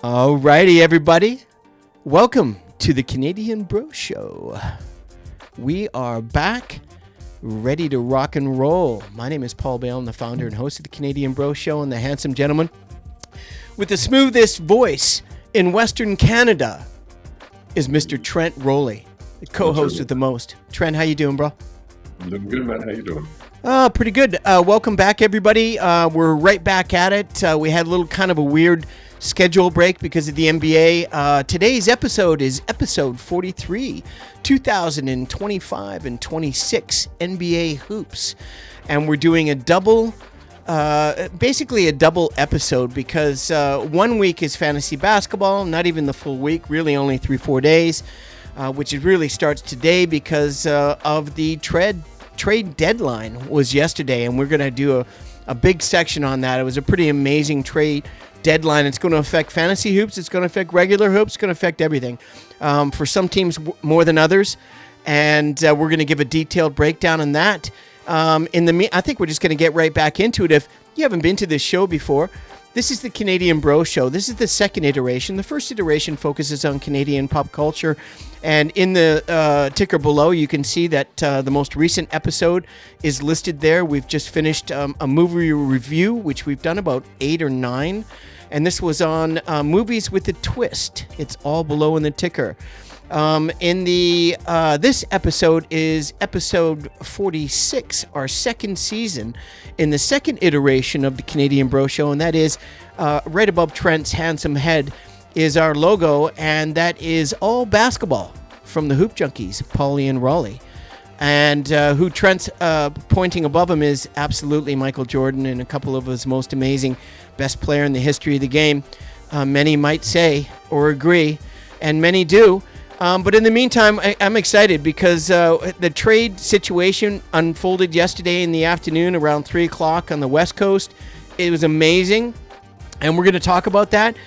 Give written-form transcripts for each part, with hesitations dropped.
Alrighty, everybody. Welcome to the Canadian Bro Show. We are back, ready to rock and roll. My name is Paul Bale. I'm the founder and host of the Canadian Bro Show, and the handsome gentleman with the smoothest voice in Western Canada is Mr. Trent Rowley, the co-host with the most. Trent, how you doing, bro? I'm doing good, man. How you doing? Pretty good. Welcome back, everybody. We're right back at it. We had a little kind of a weird schedule break because of the NBA. Today's episode is episode 43, 2025 and 26 NBA hoops. And we're doing a double, basically a double episode because 1 week is fantasy basketball, not even the full week, really only 3-4 days, which it really starts today because of the trade deadline was yesterday, and we're going to do a big section on that. It was a pretty amazing trade deadline. It's going to affect fantasy hoops. It's going to affect regular hoops. It's going to affect everything. For some teams more than others, and we're going to give a detailed breakdown on that. I think we're just going to get right back into it. If you haven't been to this show before, this is the Canadian Bro Show. This is the second iteration. The first iteration focuses on Canadian pop culture. And in the ticker below, you can see that the most recent episode is listed there. We've just finished a movie review, which we've done about 8 or 9. And this was on movies with a twist. It's all below in the ticker. This episode is episode 46, our second season in the second iteration of the Canadian Bro Show, and that is right above Trent's handsome head is our logo, and that is all basketball from the Hoopjunkies, Pauly and Rowley. And who Trent's pointing above him is absolutely Michael Jordan, and a couple of his most amazing, best player in the history of the game. Many might say or agree, and many do. But in the meantime, I'm excited because the trade situation unfolded yesterday in the afternoon around 3 o'clock on the West Coast. It was amazing, and we're going to talk about that.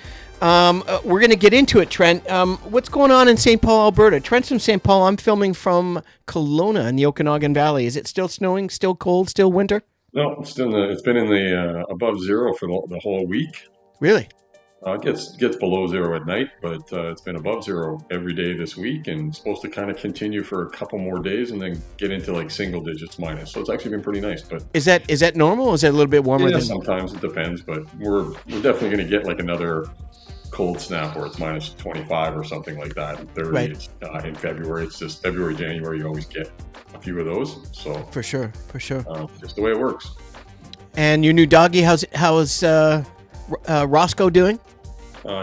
We're going to get into it, Trent. What's going on in St. Paul, Alberta? Trent's from St. Paul. I'm filming from Kelowna in the Okanagan Valley. Is it still snowing, still cold, still winter? No, it's been in the above zero for the whole week. Really? It gets below zero at night, but it's been above zero every day this week, and it's supposed to kind of continue for a couple more days and then get into like single digits minus. So it's actually been pretty nice. But is that normal? Or is that a little bit warmer? Yeah, sometimes it depends, but we're definitely going to get like another cold snap where it's minus 25 or something like that. 30 right. In February. It's just February, January. You always get a few of those. So for sure. Just the way it works. And your new doggy, how's Roscoe doing?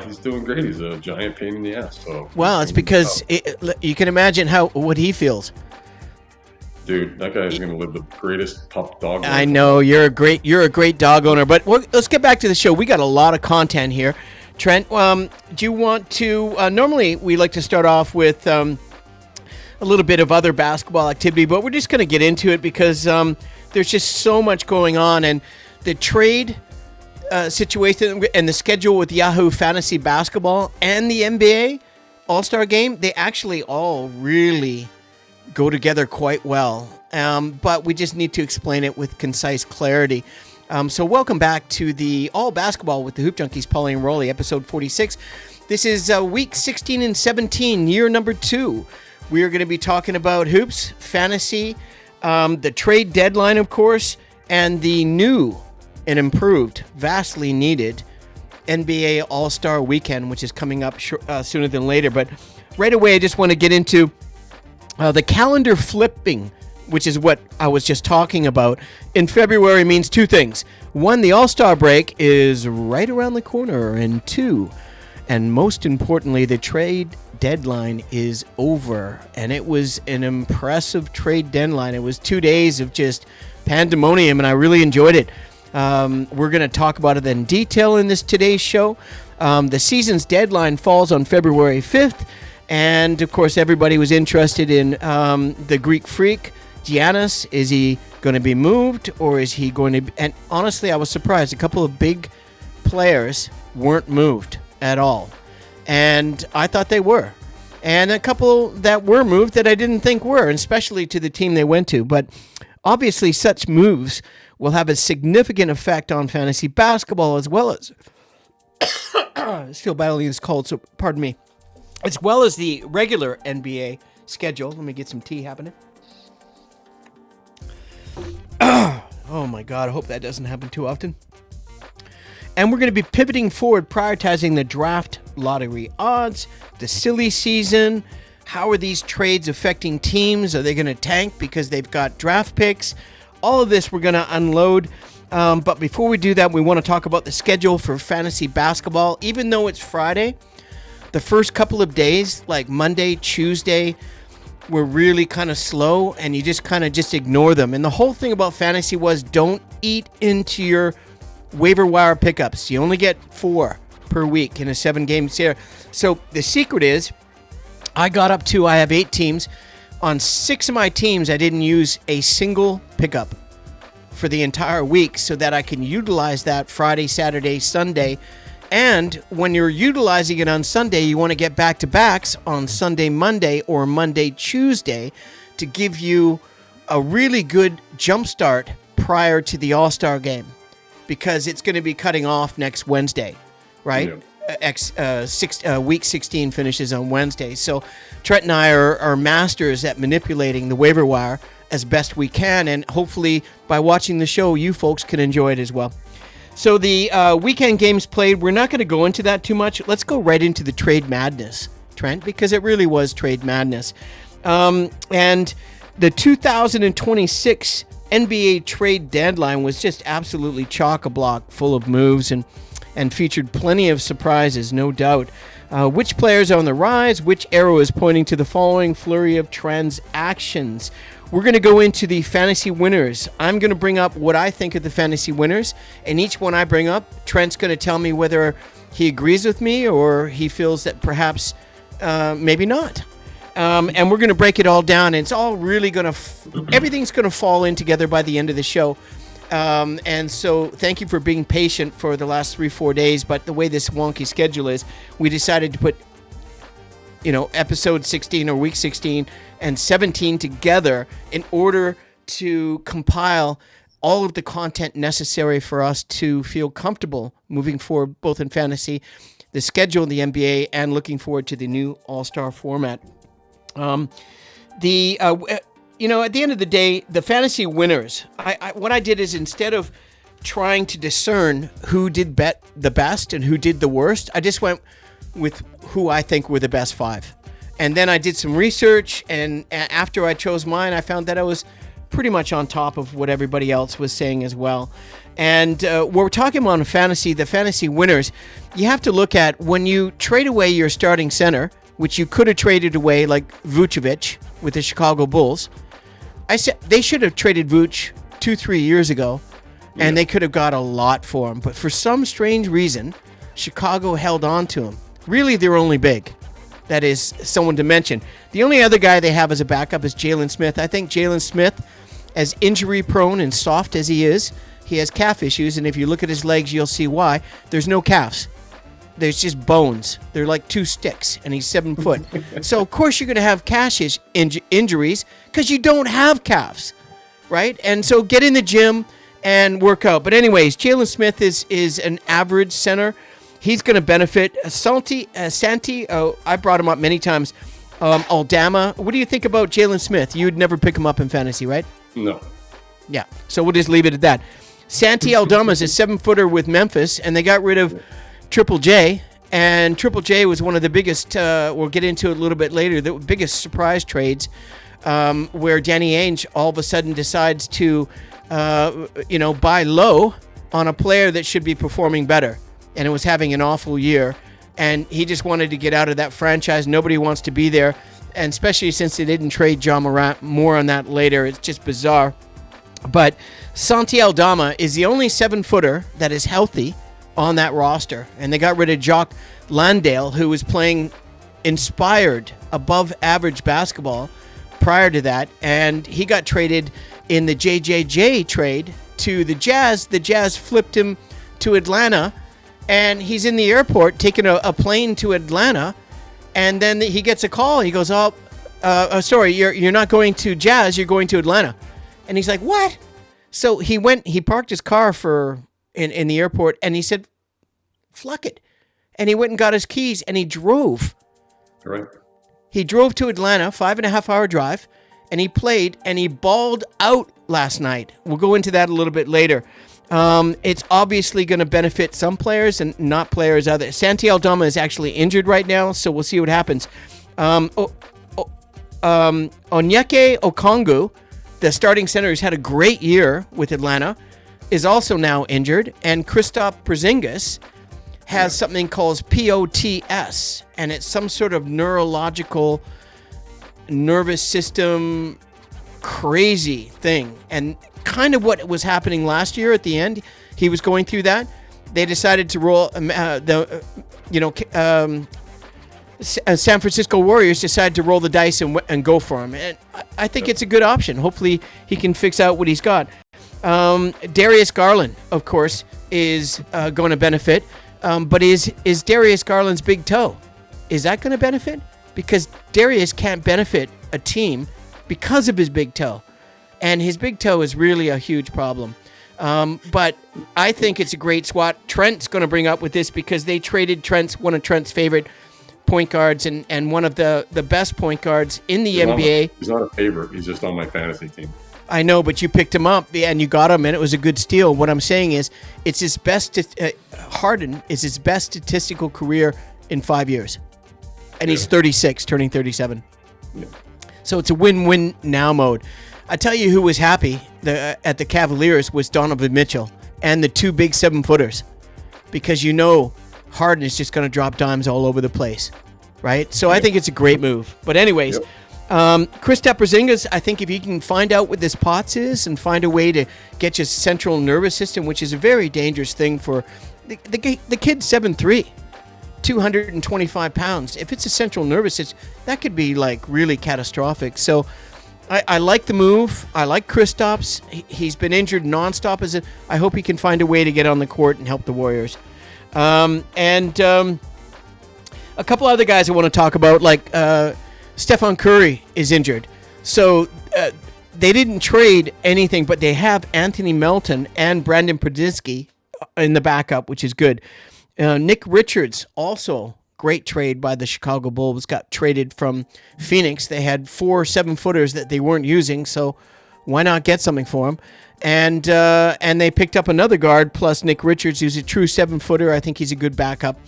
He's doing great. He's a giant pain in the ass. So well, it's because you can imagine what he feels. Dude, that guy's going to live the greatest pup dog life. I know you're a great dog owner, but let's get back to the show. We got a lot of content here. Trent, do you want to? Normally, we like to start off with a little bit of other basketball activity, but we're just going to get into it because there's just so much going on, and the trade situation and the schedule with Yahoo Fantasy Basketball and the NBA All-Star Game, they actually all really go together quite well. But we just need to explain it with concise clarity. So welcome back to the All Basketball with the Hoopjunkies, Pauly and Rowley, episode 46. This is week 16 and 17, year number 2. We are going to be talking about hoops, fantasy, the trade deadline, of course, and the new and improved, vastly needed NBA All-Star Weekend, which is coming up sooner than later. But right away, I just want to get into the calendar flipping, which is what I was just talking about. In February means two things. One, the All-Star break is right around the corner. And two, and most importantly, the trade deadline is over. And it was an impressive trade deadline. It was 2 days of just pandemonium, and I really enjoyed it. We're going to talk about it in detail in today's show. The season's deadline falls on February 5th. And, of course, everybody was interested in the Greek freak, Giannis. Is he going to be moved, or is he going to be... And honestly, I was surprised. A couple of big players weren't moved at all. And I thought they were. And a couple that were moved that I didn't think were, especially to the team they went to. But obviously, such moves will have a significant effect on fantasy basketball as well as Still battling this cold, so pardon me. As well as the regular NBA schedule. Let me get some tea happening. Oh my God, I hope that doesn't happen too often. And we're going to be pivoting forward, prioritizing the draft lottery odds, the silly season. How are these trades affecting teams? Are they going to tank because they've got draft picks? All of this we're going to unload. But before we do that, we want to talk about the schedule for fantasy basketball. Even though it's Friday, the first couple of days, like Monday, Tuesday, were really kind of slow, and you just kind of just ignore them. And the whole thing about fantasy was don't eat into your waiver wire pickups. You only get 4 per week in a 7-game series. So the secret is I have 8 teams. On 6 of my teams, I didn't use a single pickup for the entire week so that I can utilize that Friday, Saturday, Sunday. And when you're utilizing it on Sunday, you want to get back-to-backs on Sunday, Monday, or Monday, Tuesday to give you a really good jump start prior to the All-Star game, because it's going to be cutting off next Wednesday, right? Yeah. Week 16 finishes on Wednesday. So Trent and I are masters at manipulating the waiver wire as best we can, and hopefully by watching the show, you folks can enjoy it as well. So the weekend games played, we're not going to go into that too much. Let's go right into the trade madness, Trent, because it really was trade madness. And the 2026 NBA trade deadline was just absolutely chock-a-block full of moves and featured plenty of surprises, no doubt. Which players are on the rise? Which arrow is pointing to the following flurry of transactions? We're going to go into the fantasy winners. I'm going to bring up what I think of the fantasy winners, and each one I bring up, Trent's going to tell me whether he agrees with me or he feels that perhaps maybe not. And we're going to break it all down, and it's all really going to, everything's going to fall in together by the end of the show. And so thank you for being patient for the last 3-4 days, but the way this wonky schedule is, we decided to put, episode 16 or week 16 and 17 together in order to compile all of the content necessary for us to feel comfortable moving forward, both in fantasy, the schedule in the NBA, and looking forward to the new All-Star format. At the end of the day, the fantasy winners, what I did is, instead of trying to discern who did the best and who did the worst, I just went with who I think were the best 5. And then I did some research, and after I chose mine, I found that I was pretty much on top of what everybody else was saying as well. And we're talking about fantasy, the fantasy winners. You have to look at, when you trade away your starting center, which you could have traded away like Vucevic with the Chicago Bulls. I said they should have traded Vuce 2-3 years ago, and they could have got a lot for him. But for some strange reason, Chicago held on to him. Really, they're only big. That is someone to mention. The only other guy they have as a backup is Jalen Smith. I think Jalen Smith, as injury-prone and soft as he is, he has calf issues, and if you look at his legs, you'll see why. There's no calves. There's just bones. They're like 2 sticks, and he's 7 foot. So, of course, you're going to have calf injuries because you don't have calves, right? And so get in the gym and work out. But anyways, Jalen Smith is an average center. He's going to benefit. Santi, I brought him up many times. Aldama, what do you think about Jalen Smith? You'd never pick him up in fantasy, right? No. Yeah, so we'll just leave it at that. Santi Aldama is a 7-footer with Memphis, and they got rid of Triple J, and Triple J was one of the biggest, we'll get into it a little bit later, the biggest surprise trades, where Danny Ainge all of a sudden decides to, buy low on a player that should be performing better, and it was having an awful year, and he just wanted to get out of that franchise. Nobody wants to be there, and especially since they didn't trade John Morant. More on that later. It's just bizarre. But Santi Aldama is the only 7-footer that is healthy on that roster, and they got rid of Jock Landale, who was playing inspired, above-average basketball prior to that, and he got traded in the JJJ trade to the Jazz. The Jazz flipped him to Atlanta, and he's in the airport taking a plane to Atlanta, and then he gets a call. He goes, sorry, you're not going to Jazz, you're going to Atlanta. And he's like, what? So he parked his car in the airport, and he said, "Fluck it." and he went and got his keys and he drove. Right. He drove to Atlanta, 5.5-hour drive, and he played and he balled out last night. We'll go into that a little bit later. It's obviously going to benefit some players and not players others. Santi Aldama is actually injured right now, so we'll see what happens. Onyeka Okongwu, the starting center who's had a great year with Atlanta, is also now injured. And Kristaps Porzingis has something called POTS, and it's some sort of neurological nervous system crazy thing. And kind of what was happening last year at the end, he was going through that. They decided to roll San Francisco Warriors decided to roll the dice and go for him. And I think it's a good option. Hopefully he can fix out what he's got. Darius Garland, of course, is going to benefit. But is Darius Garland's big toe, is that going to benefit? Because Darius can't benefit a team because of his big toe. And his big toe is really a huge problem. But I think it's a great swat. Trent's going to bring up with this because they traded one of Trent's favorite point guards and one of the best point guards in the NBA. He's not a favorite. He's just on my fantasy team. I know, but you picked him up and you got him, and it was a good steal. What I'm saying is, it's his best. Harden is his best statistical career in 5 years, and he's 36, turning 37. Yeah. So it's a win-win now mode. I tell you, who was happy at the Cavaliers was Donovan Mitchell and the two big 7-footers, because Harden is just going to drop dimes all over the place, right? So I think it's a great move. But anyways. Yep. Kristaps Porzingis, I think if you can find out what this POTS is and find a way to get your central nervous system, which is a very dangerous thing for the kid's 7'3", 225 pounds. If it's a central nervous system, that could be like really catastrophic. So I like the move. I like Kristaps. He's been injured nonstop. I hope he can find a way to get on the court and help the Warriors. And a couple other guys I want to talk about, like Stephen Curry is injured. So they didn't trade anything, but they have Anthony Melton and Brandon Podziemski in the backup, which is good. Nick Richards, also great trade by the Chicago Bulls, got traded from Phoenix. They had 4 7-footers that they weren't using, so why not get something for him? And they picked up another guard plus Nick Richards, who's a true 7-footer. I think he's a good backup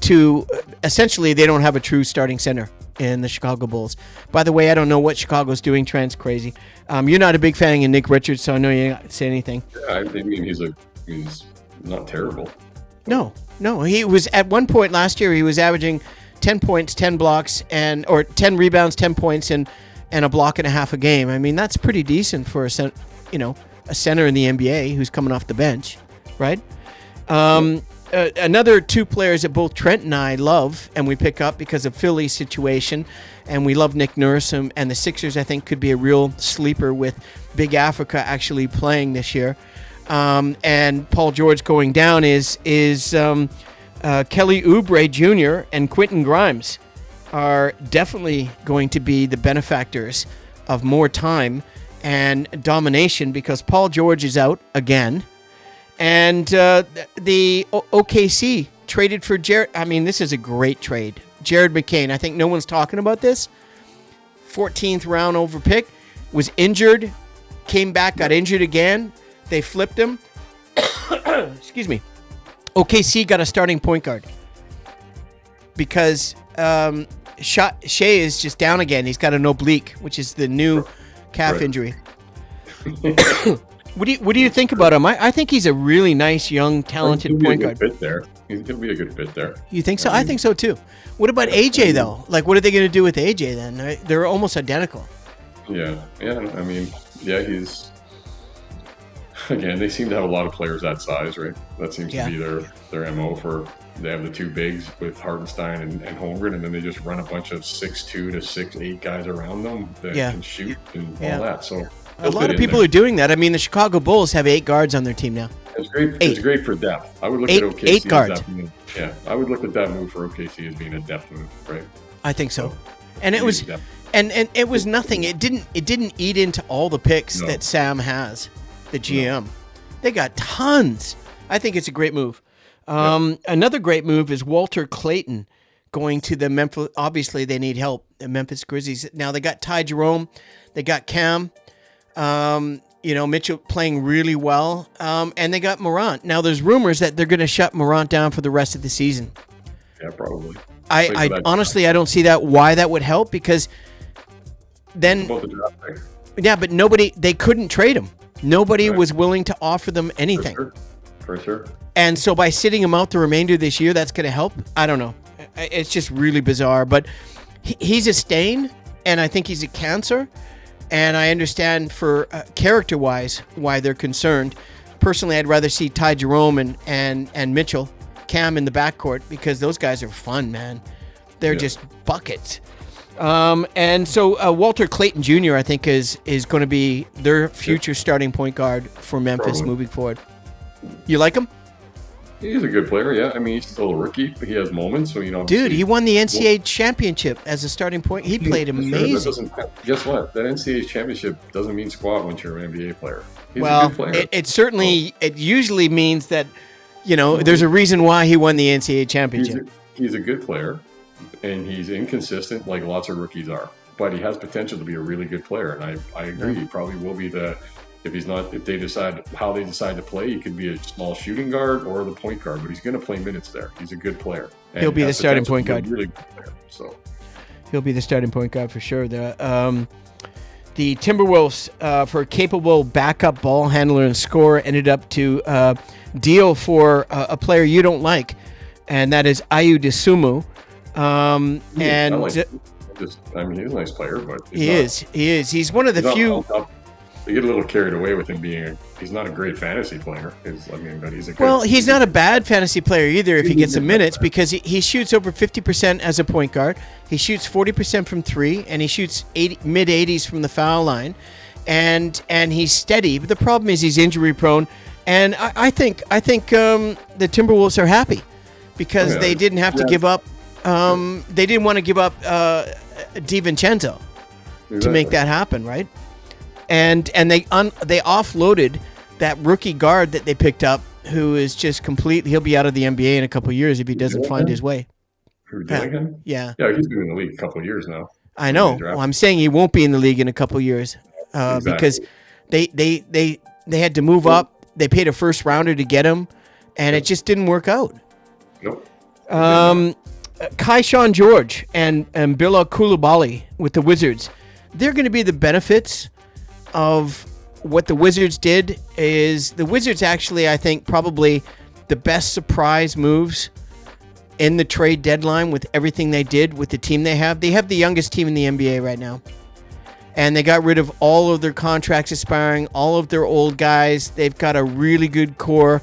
to essentially they don't have a true starting center in the Chicago Bulls. By the way, I don't know what Chicago's doing. Trent's crazy. You're not a big fan of Nick Richards, so I know you're not going to say anything. Yeah, I mean, he's not terrible. No. He was at one point last year. He was averaging 10 points, 10 blocks, or 10 rebounds, 10 points, and a block and a half a game. I mean, that's pretty decent for a center in the NBA who's coming off the bench, right? Another 2 players that both Trent and I love and we pick up because of Philly's situation, and we love Nick Nurse, and the Sixers I think could be a real sleeper with Big Africa actually playing this year. And Paul George going down is Kelly Oubre Jr. and Quentin Grimes are definitely going to be the benefactors of more time and domination because Paul George is out again. And the OKC traded for Jared. I mean, this is a great trade. Jared McCain. I think no one's talking about this. 14th round over pick. Was injured. Came back. Got injured again. They flipped him. Excuse me. OKC got a starting point guard. Because Shea is just down again. He's got an oblique, which is the new calf injury. What do you think about him? I think he's a really nice, young, talented point guard. He's going to be a good fit there. You think so? I think so too. What about AJ though? Like, what are they going to do with AJ then? They're almost identical. Yeah. I mean, he's. Again, they seem to have a lot of players that size, right? That seems to be their MO for. They have the 2 bigs with Hartenstein and Holmgren, and then they just run a bunch of 6'2" to 6'8" guys around them that can shoot and all that. So. A lot of people are doing that. I mean, the Chicago Bulls have 8 guards on their team now. It's great. 8. It's great for depth. I would look at OKC 8 guards. I would look at that move for OKC as being a depth move, right? I think so. And it was, and it was nothing. It didn't eat into all the picks that Sam has, the GM. They got tons. I think it's a great move. Another great move is Walter Clayton going to the Memphis. Obviously, they need help. The Memphis Grizzlies. Now they got Ty Jerome, they got Cam. Mitchell playing really well, and they got Morant. Now there's rumors that they're going to shut Morant down for the rest of the season. Yeah, probably. I honestly I don't see why that would help, because then but they couldn't trade him. Nobody was willing to offer them anything. For sure. And so by sitting him out the remainder of this year, that's going to help. I don't know. It's just really bizarre, but he's a stain, and I think he's a cancer. And I understand for character-wise why they're concerned. Personally, I'd rather see Ty Jerome and Mitchell, Cam in the backcourt, because those guys are fun, man. They're just buckets. And so Walter Clayton Jr., I think, is going to be their future starting point guard for Memphis moving forward. You like him? He's a good player, yeah. I mean, he's still a rookie, but he has moments. So, dude, he won the NCAA championship as a starting point. He played amazing. Guess what? That NCAA championship doesn't mean squat once you're an NBA player. He's a good player. It usually means that, there's a reason why he won the NCAA championship. He's a good player, and he's inconsistent like lots of rookies are. But he has potential to be a really good player, and I agree. He probably will be if they decide to play, he could be a small shooting guard or the point guard, but he's going to play minutes there. He's a good player. And he'll be the starting point guard. Really good player, so he'll be the starting point guard for sure. The Timberwolves, for a capable backup ball handler and scorer, ended up to deal for a player you don't like, and that is Ayu Dosunmu. He's a nice player, but he is. He's one of the few. They get a little carried away with him he's not a great fantasy player. But he's a good. Well, he's not a bad fantasy player either if he gets some minutes, because he shoots over 50% as a point guard. He shoots 40% from three, and he shoots mid-80s from the foul line, and he's steady. But the problem is he's injury prone, and I think the Timberwolves are happy because they didn't have to give up. They didn't want to give up DiVincenzo to make that happen, right? And they offloaded that rookie guard that they picked up, who is just completely. He'll be out of the NBA in a couple of years if he doesn't find his way. Who, Dillingham? Yeah, he's been in the league a couple of years now. I know. Well, I'm saying he won't be in the league in a couple of years because they had to move up. They paid a first rounder to get him, and it just didn't work out. Nope. Kai-Sean George and Bilal Coulibaly with the Wizards. They're going to be the benefits of what the Wizards did. Is the Wizards actually, I think, probably the best surprise moves in the trade deadline with everything they did with the team they have. They have the youngest team in the NBA right now. And they got rid of all of their contracts expiring, all of their old guys. They've got a really good core.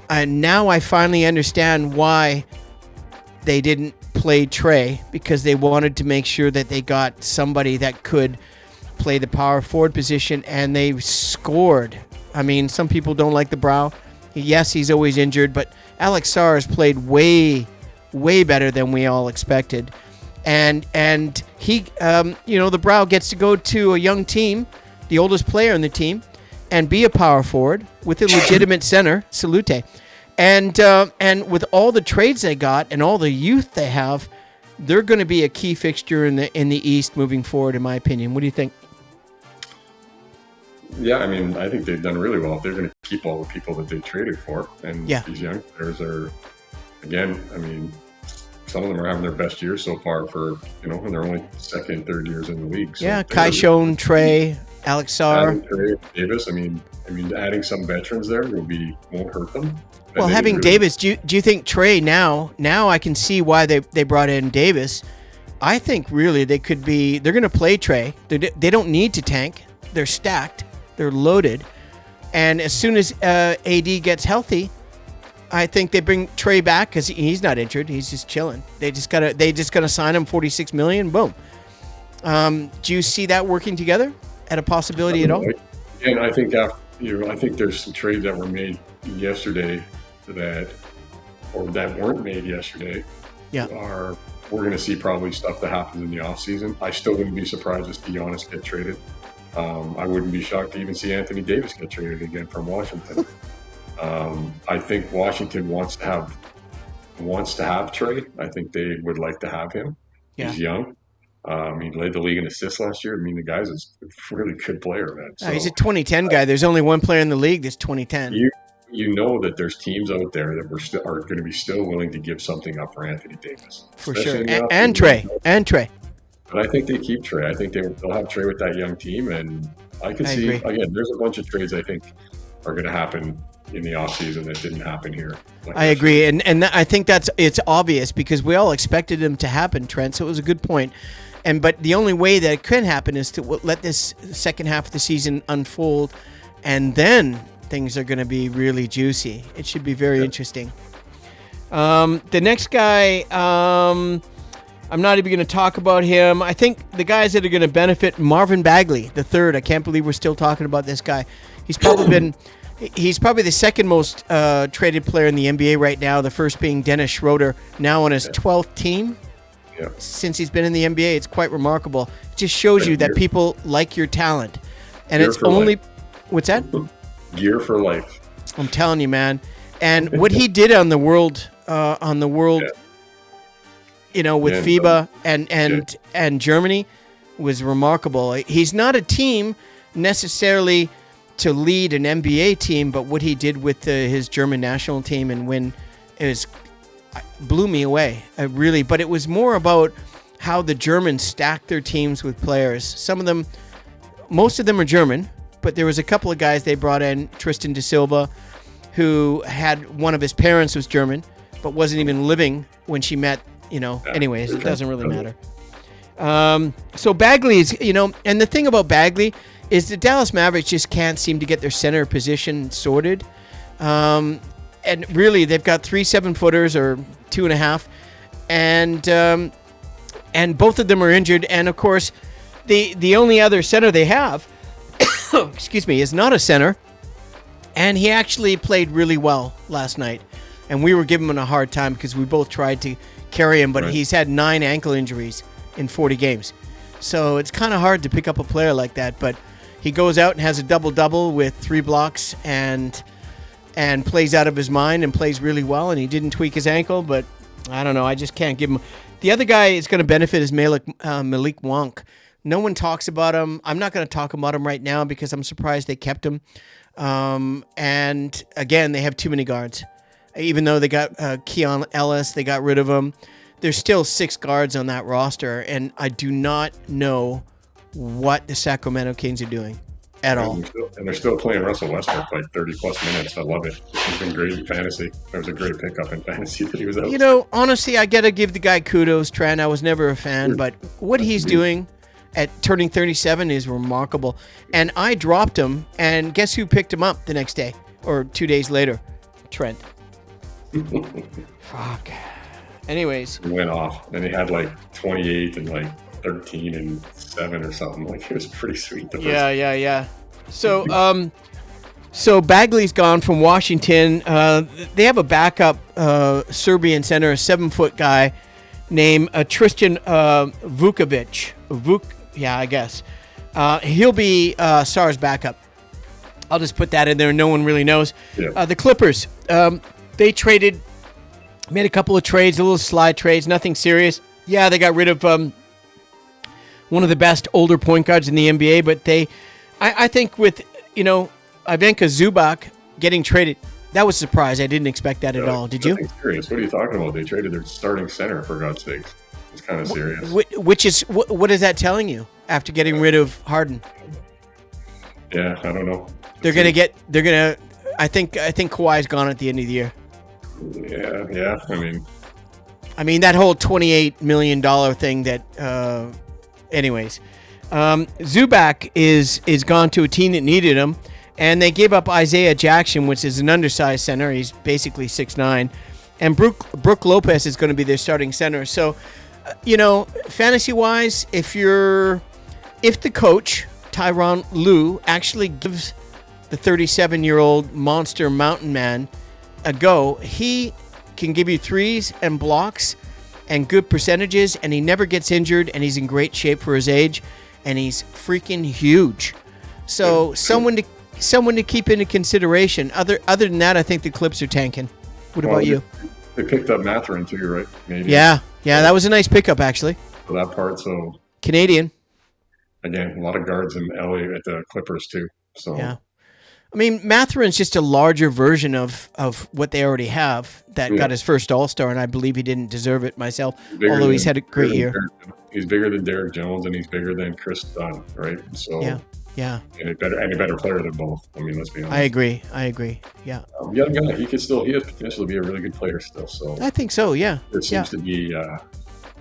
And now I finally understand why they didn't play Trey, because they wanted to make sure that they got somebody that could play the power forward position, and they scored. I mean, some people don't like the Brow. Yes, he's always injured, but Alex Sarr has played way better than we all expected. And he, the Brow gets to go to a young team, the oldest player on the team, and be a power forward with a legitimate center, Salute. And with all the trades they got and all the youth they have, they're going to be a key fixture in the East moving forward, in my opinion. What do you think? Yeah, I mean, I think they've done really well. They're going to keep all the people that they traded for. And these young players are, again, I mean, some of them are having their best years so far and they're only second, third years in the league. So Kai-Sean, Trey, Alex Sarr. Trey, Davis, I mean, adding some veterans there won't hurt them. Well, having Davis, do you think Trey now I can see why they brought in Davis. I think really they're going to play Trey. They don't need to tank. They're stacked. They're loaded. And as soon as AD gets healthy, I think they bring Trey back because he's not injured. He's just chilling. They just gotta sign him $46 million. Boom. Do you see that working together at a possibility at all? And I think I think there's some trades that were made yesterday that weren't made yesterday. Yeah. We're going to see probably stuff that happens in the off season. I still wouldn't be surprised to see Giannis get traded. I wouldn't be shocked to even see Anthony Davis get traded again from Washington. I think Washington wants to have Trey. I think they would like to have him. Yeah. He's young. He led the league in assists last year. I mean, the guy's a really good player, man. So, he's a 2010 guy. There's only one player in the league that's 2010. You know that there's teams out there that are going to be still willing to give something up for Anthony Davis. For sure. And Trey. But I think they keep Trey. I think they'll have Trey with that young team. And I can see, again, there's a bunch of trades I think are going to happen in the offseason that didn't happen here. I agree. And I think it's obvious because we all expected them to happen, Trent. So it was a good point. But the only way that it could happen is to let this second half of the season unfold, and then things are going to be really juicy. It should be very interesting. The next guy, I'm not even going to talk about him. I think the guys that are going to benefit, Marvin Bagley, the third. I can't believe we're still talking about this guy. He's probably the second most traded player in the NBA right now, the first being Dennis Schroeder, now on his 12th team. Yeah. Since he's been in the NBA. It's quite remarkable. It just shows you that people like your talent. And it's only... What's that? Gear for life. I'm telling you, man. And what he did on the world, you know, with FIBA and Germany was remarkable. He's not a team necessarily to lead an NBA team, but what he did with his German national team and win blew me away. Really, but it was more about how the Germans stacked their teams with players. Most of them are German, but there was a couple of guys they brought in, Tristan da Silva, who had one of his parents was German, but wasn't even living when she met, anyways, it doesn't really matter. So Bagley is, and the thing about Bagley is the Dallas Mavericks just can't seem to get their center position sorted. And really, they've got 3 7-footers or 2.5, and both of them are injured. And of course, the only other center they have, excuse me, is not a center, and he actually played really well last night. And we were giving him a hard time because we both tried to carry him, but he's had 9 ankle injuries in 40 games. So it's kind of hard to pick up a player like that. But he goes out and has a double-double with 3 blocks and plays out of his mind and plays really well. And he didn't tweak his ankle, but I don't know. I just can't give him. The other guy is going to benefit is Malik Monk. No one talks about him. I'm not going to talk about him right now because I'm surprised they kept him. And again, they have too many guards. Even though they got Keon Ellis, they got rid of him. There's still 6 guards on that roster, and I do not know what the Sacramento Kings are doing at all. And they're still playing Russell Westbrook like 30-plus minutes. I love it. He's been great in fantasy. That was a great pickup in fantasy that he was out. Honestly, I got to give the guy kudos, Trent. I was never a fan, but what he's doing at turning 37 is remarkable. And I dropped him, and guess who picked him up the next day or 2 days later? Trent. Fuck. Anyways. He went off. Then he had like 28 and like 13 and 7 or something. Like, it was pretty sweet. Yeah. So Bagley's gone from Washington. They have a backup Serbian center, a 7-foot guy named Tristan Vukovic. I guess. He'll be Sar's backup. I'll just put that in there. No one really knows. Yeah. The Clippers, they made a couple of trades, a little slide trades, nothing serious. Yeah, they got rid of one of the best older point guards in the NBA, but I think with, Ivanka Zubac getting traded, that was a surprise. I didn't expect that at all. Did you? Serious. What are you talking about? They traded their starting center, for God's sakes. It's kind of serious. Which is, what is that telling you after getting rid of Harden? Yeah, I don't know. I think Kawhi's gone at the end of the year. Yeah. I mean that whole $28 million thing that, anyways. Zubac is gone to a team that needed him, and they gave up Isaiah Jackson, which is an undersized center. He's basically 6'9", and Brook Lopez is going to be their starting center. So, fantasy-wise, if the coach Tyronn Lue actually gives the 37-year-old monster mountain man a go, he can give you threes and blocks and good percentages, and he never gets injured, and he's in great shape for his age, and he's freaking huge. So someone someone to keep into consideration. Other than that, I think the Clips are tanking. What about you? They picked up Mathurin too, right? Canadian. Yeah, that was a nice pickup actually. For that part, so Canadian. Again, a lot of guards in LA at the Clippers too. So yeah, I mean Mathurin's just a larger version of what they already have. That got his first All-Star, and I believe he didn't deserve it myself. Although he's had a great year. He's bigger than Derek Jones, and he's bigger than Chris Dunn, right? So yeah, and a better player than both. I mean, let's be honest. I agree. Yeah. Young guy, he has potential to be a really good player still. So I think so. Yeah. It seems to be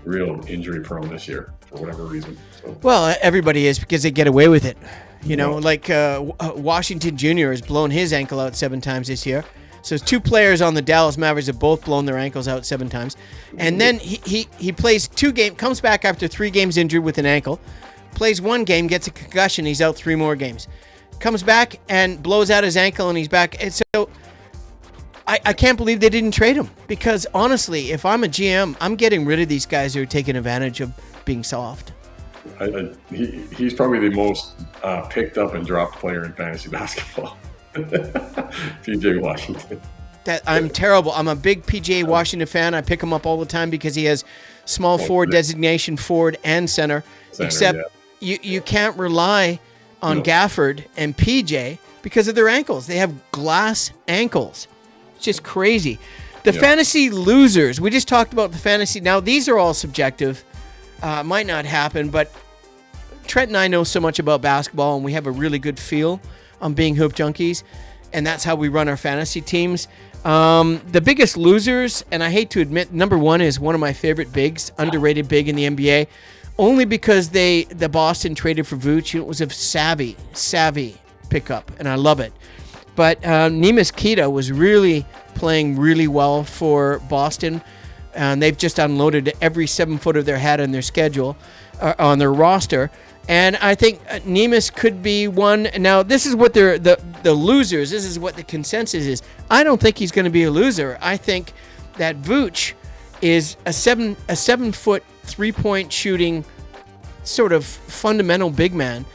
real injury prone this year for whatever reason. So. Well, everybody is because they get away with it. You know, like Washington Jr. has blown his ankle out 7 times this year. So 2 players on the Dallas Mavericks have both blown their ankles out 7 times. And then he plays 2 games, comes back after 3 games injured with an ankle, plays 1 game, gets a concussion, he's out 3 more games. Comes back and blows out his ankle and he's back. And so I can't believe they didn't trade him because honestly, if I'm a GM, I'm getting rid of these guys who are taking advantage of being soft. He's probably the most picked up and dropped player in fantasy basketball. PJ Washington. I'm terrible. I'm a big PJ Washington fan. I pick him up all the time because he has small forward designation, forward and center. Except you can't rely on Gafford and PJ because of their ankles. They have glass ankles. It's just crazy. The fantasy losers. We just talked about the fantasy. Now, these are all subjective. Might not happen, but Trent and I know so much about basketball, and we have a really good feel on being Hoop Junkies, and that's how we run our fantasy teams. The biggest losers, and I hate to admit, number 1 is one of my favorite bigs, underrated big in the NBA, only because the Boston traded for Vooch. It was a savvy pickup, and I love it. But Neemias Queta was really playing really well for Boston, and they've just unloaded every 7-footer they had on their schedule, on their roster. And I think Neemias could be one. Now, this is what the losers, this is what the consensus is. I don't think he's going to be a loser. I think that Vooch is a 7-foot 3-point shooting sort of fundamental big man.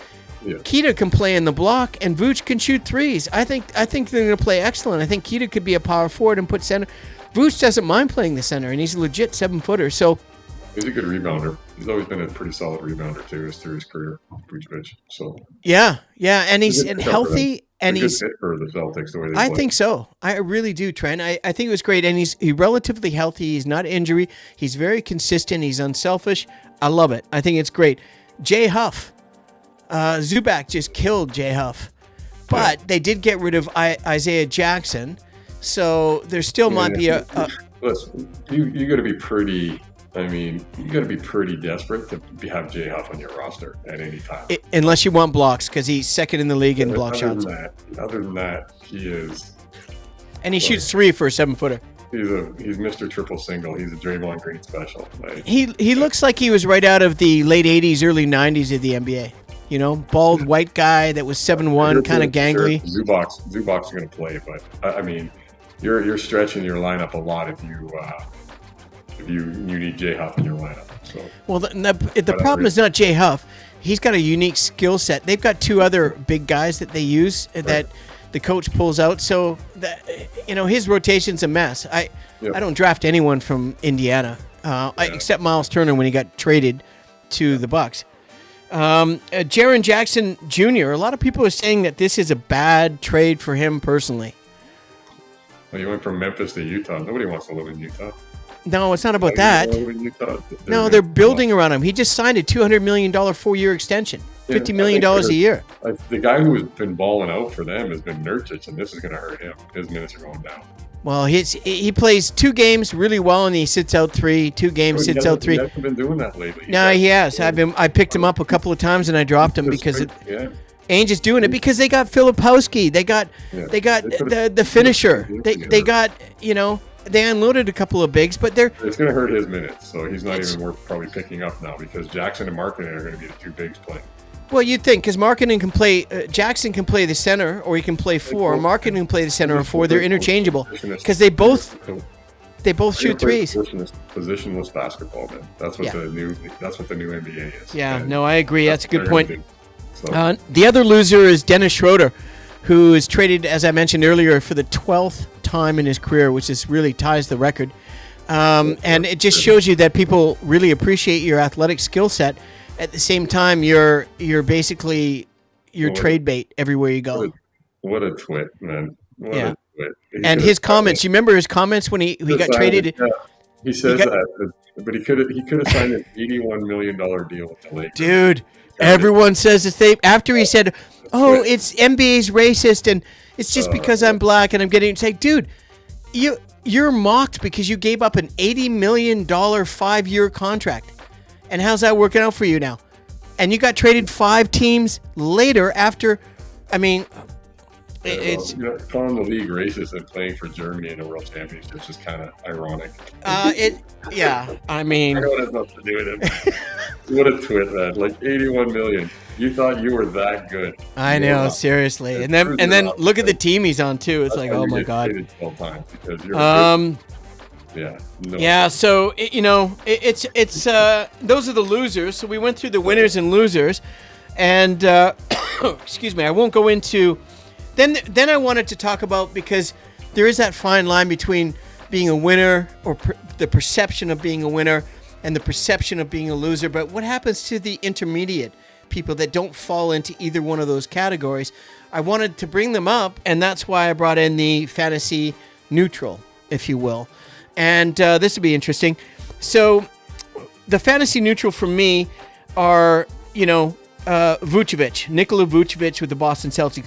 Yeah. Queta can play in the block, and Vooch can shoot threes. I think they're going to play excellent. I think Queta could be a power forward and put center. Vooch doesn't mind playing the center, and he's a legit 7-footer. So he's a good rebounder. He's always been a pretty solid rebounder too, through his career, Vucevic. So yeah, and he's healthy, and he's a good fit for the Celtics the way they play. I think so. I really do, Trent. I think it was great, and he's relatively healthy. He's not injury. He's very consistent. He's unselfish. I love it. I think it's great. Jay Huff. Zubac just killed Jay Huff, but they did get rid of Isaiah Jackson, so there still might be a listen, you got to be pretty. I mean, you got to be pretty desperate to have Jay Huff on your roster at any time. Unless you want blocks, because he's second in the league in block shots. Other than that, he is. And he shoots 3 for a 7-footer. He's Mr. Triple Single. He's a Draymond Green special. Like, he looks like he was right out of the late 80s, early 90s of the NBA. You know, bald white guy that was 7'1", kind of gangly. Sure, Zubac's going to play, but I mean, you're stretching your lineup a lot if you need Jay Huff in your lineup. So. Well, the problem is not Jay Huff. He's got a unique skill set. They've got 2 other big guys that they use that the coach pulls out. So his rotation's a mess. I don't draft anyone from Indiana except Miles Turner when he got traded to the Bucks. Jaren Jackson Jr., a lot of people are saying that this is a bad trade for him personally. Well, you went from Memphis to Utah. Nobody wants to live in Utah. No, it's not about that. No, they're building around him. He just signed a $200 million 4-year extension, $50 million a year. The guy who has been balling out for them has been Nurkic, and this is going to hurt him. His minutes are going down. Well, he plays 2 games really well, and he sits out 3. 2 games, sits out 3. He hasn't been doing that lately. No, he has. I picked him up a couple of times, and I dropped him because Ainge is doing it because they got Filipowski. They got the finisher. They got they unloaded a couple of bigs, but it's going to hurt his minutes. So he's not even worth probably picking up now because Jackson and Markkanen are going to be the 2 bigs playing. Well, you'd think because Markkanen can play, Jackson can play the center, or he can play 4. Markkanen can play the center or 4. They're interchangeable because they both shoot threes. Positionless basketball. Then that's what the new NBA is. Yeah, no, I agree. That's a good point. The other loser is Dennis Schroeder, who is traded, as I mentioned earlier, for the 12th time in his career, which is really ties the record. And it just shows you that people really appreciate your athletic skill set. At the same time, you're basically trade bait everywhere you go. What a twit, man! What a twit! And his comments. You remember his comments when he got traded? Yeah, he says that, but he could have signed an $81 million deal with the Lakers. Dude, everyone says the same. After he said, "Oh, it's NBA's racist, and it's just because I'm black and I'm getting," it's like, dude, you're mocked because you gave up an $80 million 5-year contract. And how's that working out for you now? And you got traded 5 teams later after, I mean, it's... calling the league racist and playing for Germany in a world championship is just kind of ironic. Yeah, I mean... I know it has nothing to do with it. What a twit, man. Like, $81 million. You thought you were that good. I know, seriously. And then look at the team he's on, too. It's like, oh, my God. 12 times because you're yeah. No. Yeah. So it's those are the losers. So we went through the winners and losers, and excuse me, I won't go into. Then I wanted to talk about, because there is that fine line between being a winner or the perception of being a winner and the perception of being a loser. But what happens to the intermediate people that don't fall into either one of those categories? I wanted to bring them up, and that's why I brought in the fantasy neutral, if you will. And this will be interesting. So the fantasy neutral for me are, Vucevic, Nikola Vucevic with the Boston Celtics.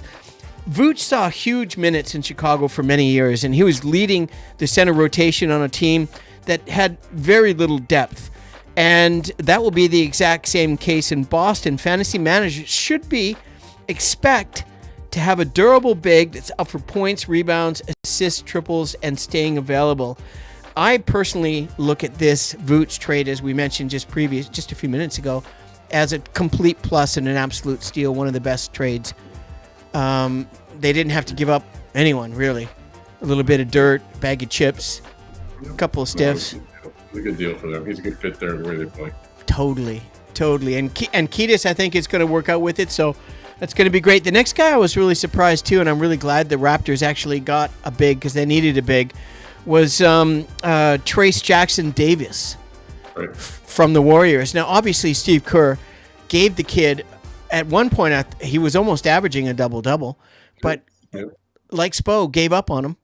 Vuce saw huge minutes in Chicago for many years, and he was leading the center rotation on a team that had very little depth. And that will be the exact same case in Boston. Fantasy managers should expect to have a durable big that's up for points, rebounds, assists, triples, and staying available. I personally look at this Vuce trade, as we mentioned just a few minutes ago, as a complete plus and an absolute steal, one of the best trades. They didn't have to give up anyone, really. A little bit of dirt, bag of chips, a couple of stiffs. It's a good deal for them. He's a good fit there the way they play. Totally. And Kiedis, I think, is going to work out with it, so that's going to be great. The next guy I was really surprised, too, and I'm really glad the Raptors actually got a big, because they needed a big, was Trace Jackson Davis from the Warriors. Now, obviously, Steve Kerr gave the kid, at one point, he was almost averaging a double-double, but like Spo, gave up on him.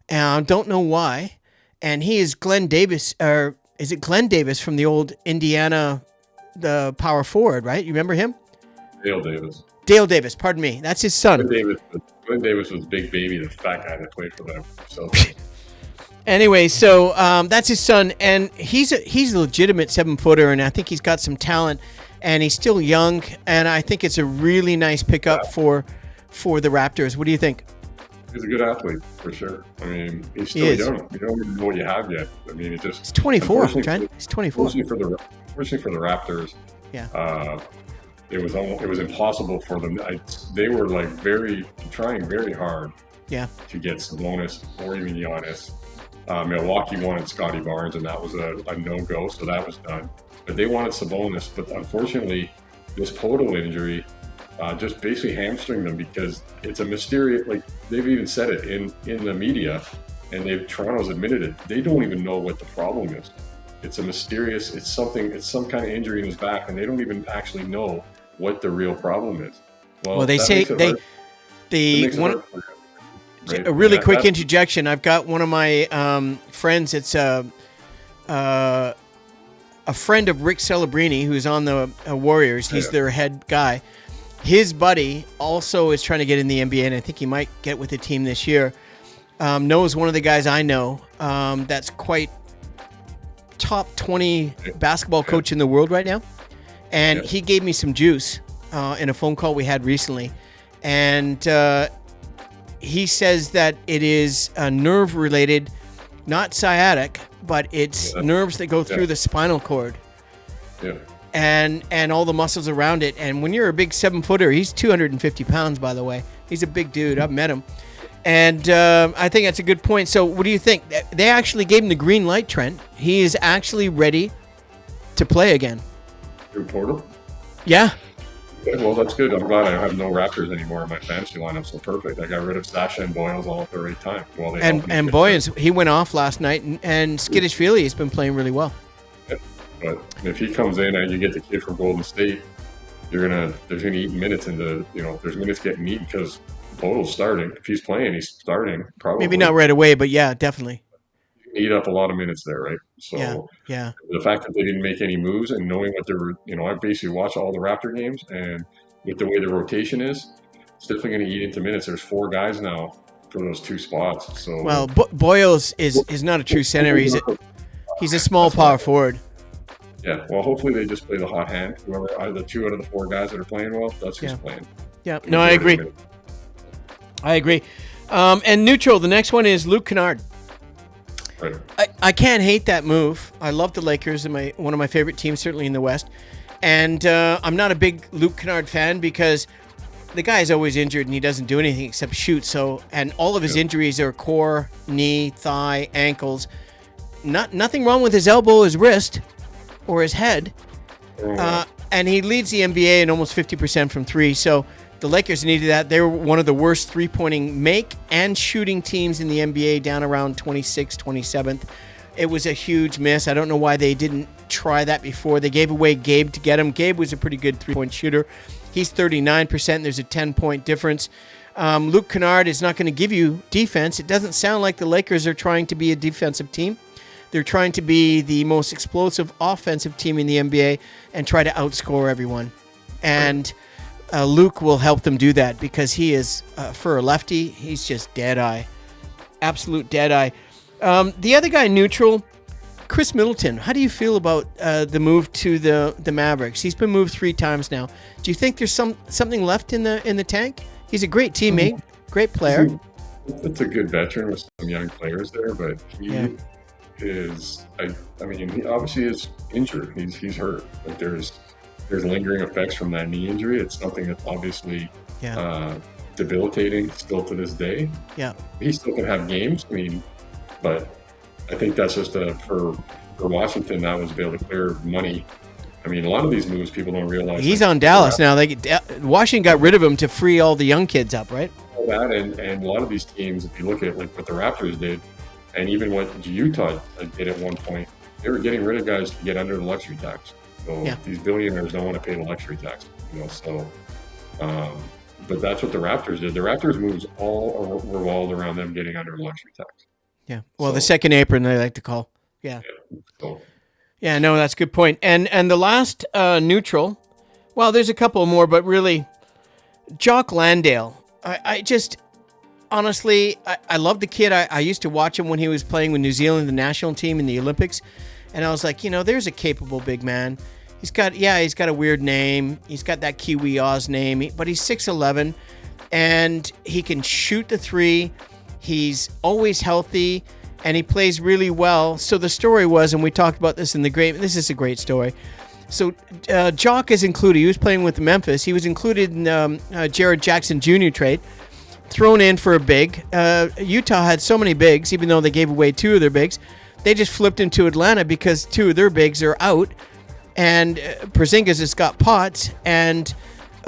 And I don't know why. And he is Glenn Davis, or is it Glenn Davis from the old Indiana, the power forward, right? You remember him? Dale Davis, pardon me. That's his son. Glenn Davis was Big Baby, the fat guy that played for them. So. Anyway, so that's his son, and he's a legitimate 7-footer, and I think he's got some talent, and he's still young, and I think it's a really nice pickup for the Raptors. What do you think? He's a good athlete, for sure. I mean, he's still young. You don't even know what you have yet. I mean, he's 24, Trent. He's 24. Unfortunately for the Raptors, yeah. It was impossible for them. They were trying very hard to get Sabonis or even Giannis. Milwaukee wanted Scotty Barnes, and that was a no-go, so that was done. But they wanted Sabonis, but unfortunately, this podal injury just basically hamstringed them, because it's a mysterious, they've even said it in the media, and Toronto's admitted it. They don't even know what the problem is. It's some kind of injury in his back, and they don't even actually know what the real problem is. Well, they say a really quick interjection. I've got one of my friends. It's a friend of Rick Celebrini, who's on the Warriors. He's their head guy. His buddy also is trying to get in the NBA, and I think he might get with the team this year. Knows one of the guys I know that's quite top 20 basketball coach in the world right now. And he gave me some juice in a phone call we had recently. And he says that it is nerve related, not sciatic, but it's nerves that go through the spinal cord. Yeah. And all the muscles around it. And when you're a big 7-footer, he's 250 pounds, by the way. He's a big dude. I've met him. And I think that's a good point. So what do you think? They actually gave him the green light, Trent. He is actually ready to play again. Through portal? Yeah. Yeah, well, that's good. I'm glad I have no Raptors anymore in my fantasy lineup. So perfect. I got rid of Sasha and Boyles all at the right time. Well, they helped me And get Boyens, he went off last night, and Skittish Feely has been playing really well. there. But if he comes in and you get the kid from Golden State, there's gonna eat minutes into there's minutes getting eaten because Boyle's starting. If he's playing, he's starting probably. Maybe not right away, but yeah, definitely. Eat up a lot of minutes there, right? Yeah, So yeah. the fact that they didn't make any moves and knowing what they were, I basically watched all the Raptor games, and with the way the rotation is, it's definitely going to eat into minutes. There's 4 guys now for those 2 spots. So Well, Boyles is not a true center. He's a small power forward. Yeah, well, hopefully they just play the hot hand. Whoever either 2 out of the 4 guys that are playing well, that's who's playing. Yeah, no, I agree. I agree. And neutral, the next one is Luke Kennard. Right. I can't hate that move. I love the Lakers, one of my favorite teams, certainly in the West. And I'm not a big Luke Kennard fan because the guy is always injured and he doesn't do anything except shoot. And all of his injuries are core, knee, thigh, ankles. Nothing wrong with his elbow, his wrist, or his head. And he leads the NBA in almost 50% from 3. So the Lakers needed that. They were one of the worst three-pointing make and shooting teams in the NBA, down around 26th, 27th. It was a huge miss. I don't know why they didn't try that before. They gave away Gabe to get him. Gabe was a pretty good three-point shooter. He's 39%. There's a 10-point difference. Luke Kennard is not going to give you defense. It doesn't sound like the Lakers are trying to be a defensive team. They're trying to be the most explosive offensive team in the NBA and try to outscore everyone. And Luke will help them do that because he is, for a lefty, he's just dead-eye. Absolute dead-eye. The other guy, neutral, Chris Middleton. How do you feel about the move to the Mavericks? He's been moved 3 times now. Do you think there's something left in the tank? He's a great teammate, great player. It's a good veteran with some young players there, but he is, I mean, he obviously is injured. He's hurt. Like there's lingering effects from that knee injury. It's something that's obviously debilitating still to this day. Yeah, he still can have games. I mean, but I think that's just for Washington. That was to be able to clear money. I mean, a lot of these moves people don't realize. He's on Dallas now. Washington got rid of him to free all the young kids up, right? That and a lot of these teams, if you look at like what the Raptors did, and even what Utah did at one point, they were getting rid of guys to get under the luxury tax. So these billionaires don't want to pay the luxury tax, So, but that's what the Raptors did. The Raptors' moves all revolved around them getting under the luxury tax. Yeah. Well, the second apron they like to call. Yeah. Yeah. No, that's a good point. And the last neutral, well, there's a couple more, but really, Jock Landale. I just. Honestly, I love the kid. I used to watch him when he was playing with New Zealand, the national team in the Olympics. And I was like, there's a capable big man. He's got a weird name. He's got that Kiwi Oz name, but he's 6'11", and he can shoot the 3. He's always healthy, and he plays really well. So the story was, and we talked about this this is a great story. So Jock is included. He was playing with Memphis. He was included in Jared Jackson Jr. trade. Thrown in for a big. Utah had so many bigs, even though they gave away 2 of their bigs. They just flipped him to Atlanta because 2 of their bigs are out. And Porzingis has got POTS, and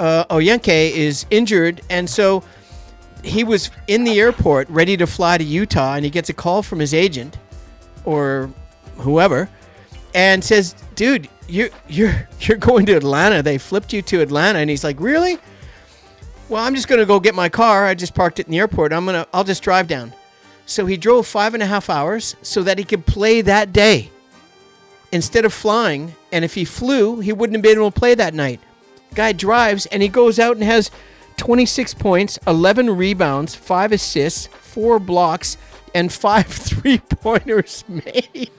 Oyenke is injured. And so he was in the airport ready to fly to Utah, and he gets a call from his agent or whoever and says, dude, you're going to Atlanta. They flipped you to Atlanta. And he's like, really? Well, I'm just going to go get my car. I just parked it in the airport. I'll just drive down. So he drove 5.5 hours so that he could play that day instead of flying. And if he flew, he wouldn't have been able to play that night. Guy drives and he goes out and has 26 points, 11 rebounds, 5 assists, 4 blocks, and 5 3-pointers made.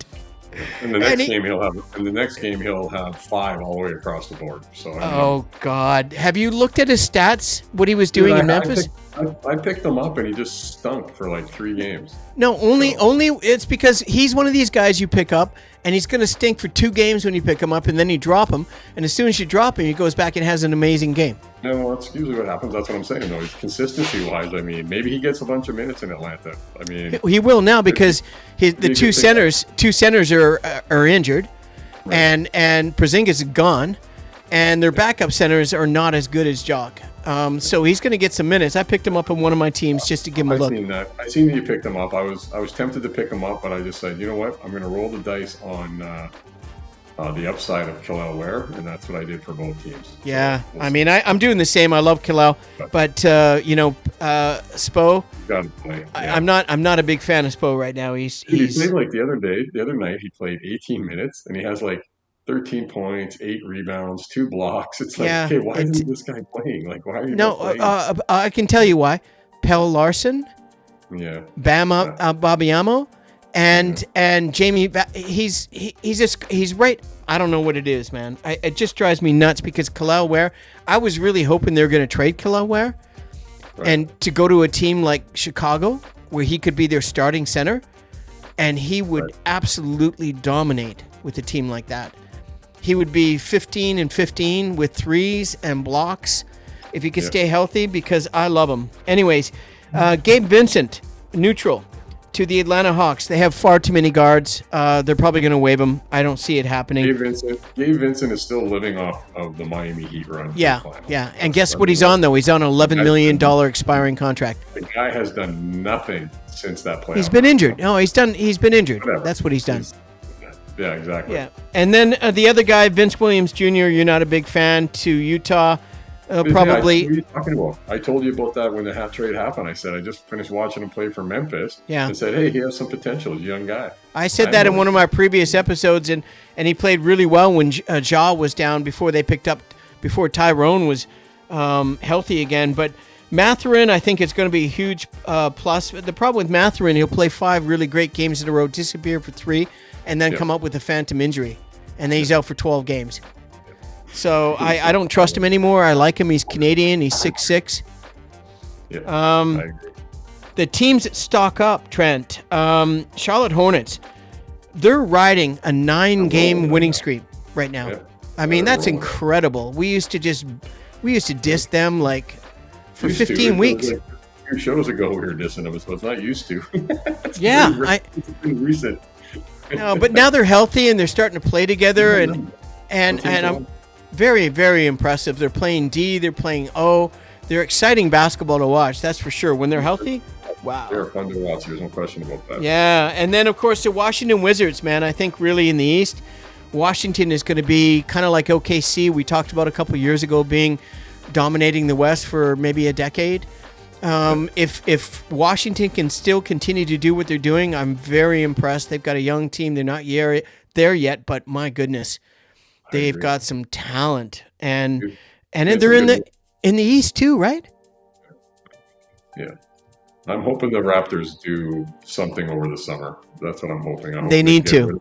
In the next game he'll have 5 all the way across the board. So God, have you looked at his stats? What he was doing in Memphis? I picked him up and he just stunk for like 3 games. No, only it's because he's one of these guys you pick up and he's going to stink for 2 games when you pick him up, and then you drop him, and as soon as you drop him, he goes back and has an amazing game. No, well, that's usually what happens. That's what I'm saying, though. Consistency-wise, I mean, maybe he gets a bunch of minutes in Atlanta. I mean, he will now because the two centers are injured, right. and Porzingis is gone, and their backup centers are not as good as Jock. So he's going to get some minutes. I picked him up on one of my teams just to give him a look. I seen that you picked him up. I was tempted to pick him up, but I just said, you know what? I'm going to roll the dice on the upside of Killel Ware, and that's what I did for both teams. Yeah, so I mean, I'm doing the same. I love Killel, but Spo. Got to play. Yeah. I'm not a big fan of Spo right now. He played like the other night. He played 18 minutes, and he has like 13 points, 8 rebounds, 2 blocks. It's like, okay, why isn't this guy playing? Like, why are you not playing? I can tell you why. Pelle Larsson, Bam Babiamo, and Jamie. He's right. I don't know what it is, man. It just drives me nuts because Killel Ware. I was really hoping they were going to trade Killel Ware, and to go to a team like Chicago where he could be their starting center, and he would absolutely dominate with a team like that. He would be 15 and 15 with threes and blocks if he could stay healthy, because I love him. Anyways, Gabe Vincent, neutral to the Atlanta Hawks. They have far too many guards. They're probably going to waive him. I don't see it happening. Gabe Vincent is still living off of the Miami Heat run. Yeah. And guess what he's on, though? He's on an $11 million expiring contract. The guy has done nothing since that playoff. He's been injured. No, he's been injured. Whatever. That's what he's done. Yeah, exactly. Yeah, and then the other guy, Vince Williams Jr., you're not a big fan, to Utah. Probably. What are you talking about? I told you about that when the half trade happened. I said I just finished watching him play for Memphis. Yeah. And said, hey, he has some potential. He's a young guy. I said that in one of my previous episodes, and he played really well when Ja was down before Tyrone was healthy again. But Mathurin, I think it's going to be a huge plus. The problem with Mathurin, he'll play 5 really great games in a row, disappear for 3, and then come up with a phantom injury, and then he's out for 12 games. So I don't trust him anymore. I like him. He's Canadian. He's 6'6". Yeah, I agree. The teams that stock up, Trent, Charlotte Hornets, they're riding a 9-game winning streak right now. Yeah. I mean, that's incredible. We used to diss them like for 15 weeks. Like 2 shows ago we were dissing them, so it's not used to. It's been recent. No, but now they're healthy and they're starting to play together, and I'm very, very impressive. They're playing D, they're playing O. They're exciting basketball to watch, that's for sure. When they're healthy, wow. They're fun to watch. There's no question about that. Yeah, and then, of course, the Washington Wizards, man. I think really in the East, Washington is going to be kind of like OKC. We talked about a couple years ago dominating the West for maybe a decade. If Washington can still continue to do what they're doing, I'm very impressed. They've got a young team. They're not there yet, but my goodness, they've got some talent, and they're in the East too, right? Yeah, I'm hoping the Raptors do something over the summer. That's what I'm hoping. They need to.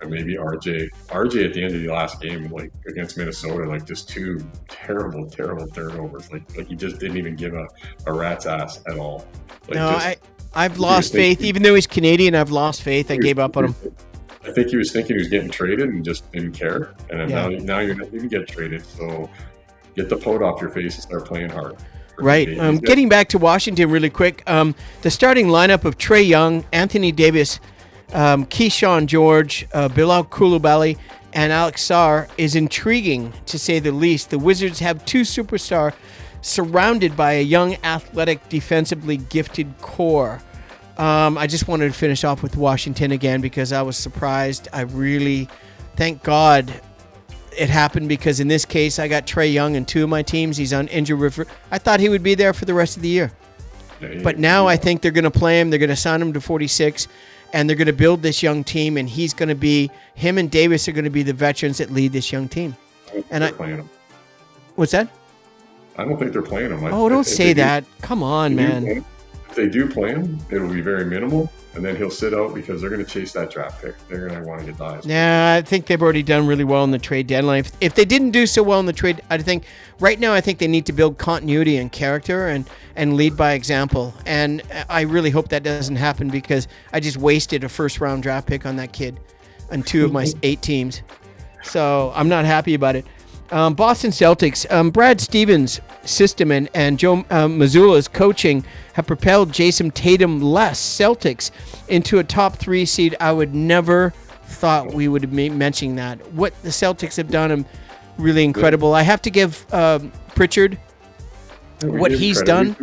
And maybe RJ at the end of the last game, like against Minnesota, like just 2 terrible turnovers. Like he just didn't even give a rat's ass at all. I've lost faith. Even though he's Canadian, I've lost faith. I gave up on him. I think he was thinking he was getting traded and just didn't care. And now you're not even get traded. So get the pout off your face and start playing hard. Right. Getting back to Washington really quick. The starting lineup of Trae Young, Anthony Davis, Keyshawn George, Bilal Coulibaly, and Alex Sarr is intriguing, to say the least. The Wizards have 2 superstars surrounded by a young, athletic, defensively gifted core. I just wanted to finish off with Washington again because I was surprised. I really, thank God it happened, because in this case, I got Trae Young in 2 of my teams. He's on injured reserve. I thought he would be there for the rest of the year. But now I think they're going to play him. They're going to sign him to 46. And they're going to build this young team, and him and Davis are going to be the veterans that lead this young team. Playing him. What's that? I don't think they're playing him. Don't say that. Come on, man. If they do play him, it'll be very minimal, and then he'll sit out because they're going to chase that draft pick. They're going to want to get the highest. Yeah, I think they've already done really well in the trade deadline. If they didn't do so well in the trade, I think they need to build continuity and character and lead by example. And I really hope that doesn't happen, because I just wasted a first-round draft pick on that kid on 2 of my 8 teams. So I'm not happy about it. Boston Celtics, Brad Stevens' system and Joe Mazzulla's coaching have propelled Jason Tatum-less Celtics into a top 3 seed. I would never thought we would be mentioning that. What the Celtics have done, really incredible. I have to give Pritchard what he's done.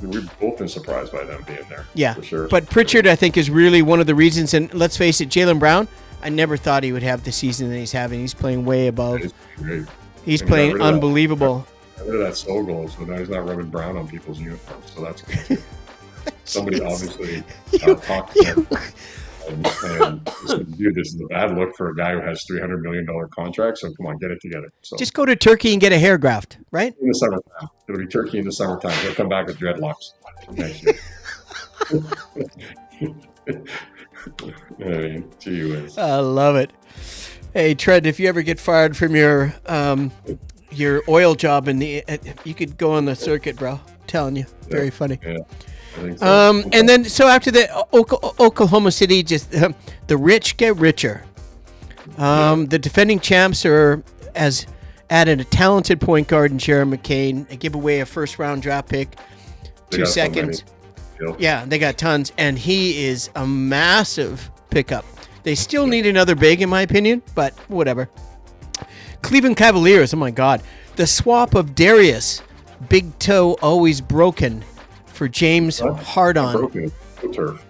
We've both been surprised by them being there. Yeah, for sure. But Pritchard, I think, is really one of the reasons. And let's face it, Jaylen Brown, I never thought he would have the season that he's having. He's playing way above. He's playing unbelievable. Got rid of that slow goal, so now he's not rubbing brown on people's uniforms. So that's good too. Somebody obviously talked to him and said, dude, this is a bad look for a guy who has $300 million contract. So come on, get it together. So just go to Turkey and get a hair graft, right? In the summertime, it'll be Turkey in the summertime. He'll come back with dreadlocks next year. I mean, gee whiz. I love it. Hey, Trent, if you ever get fired from your oil job you could go on the circuit, bro. I'm telling you, very funny. Yeah, I think so. And then so after the Oklahoma City, just the rich get richer. The defending champs added a talented point guard in Jared McCain. They give away a first-round draft pick, 2 seconds. Yeah, they got tons, and he is a massive pickup. They still need another big, in my opinion, but whatever. Cleveland Cavaliers, oh my God. The swap of Darius, big toe always broken, for James Harden. Broken. Turf.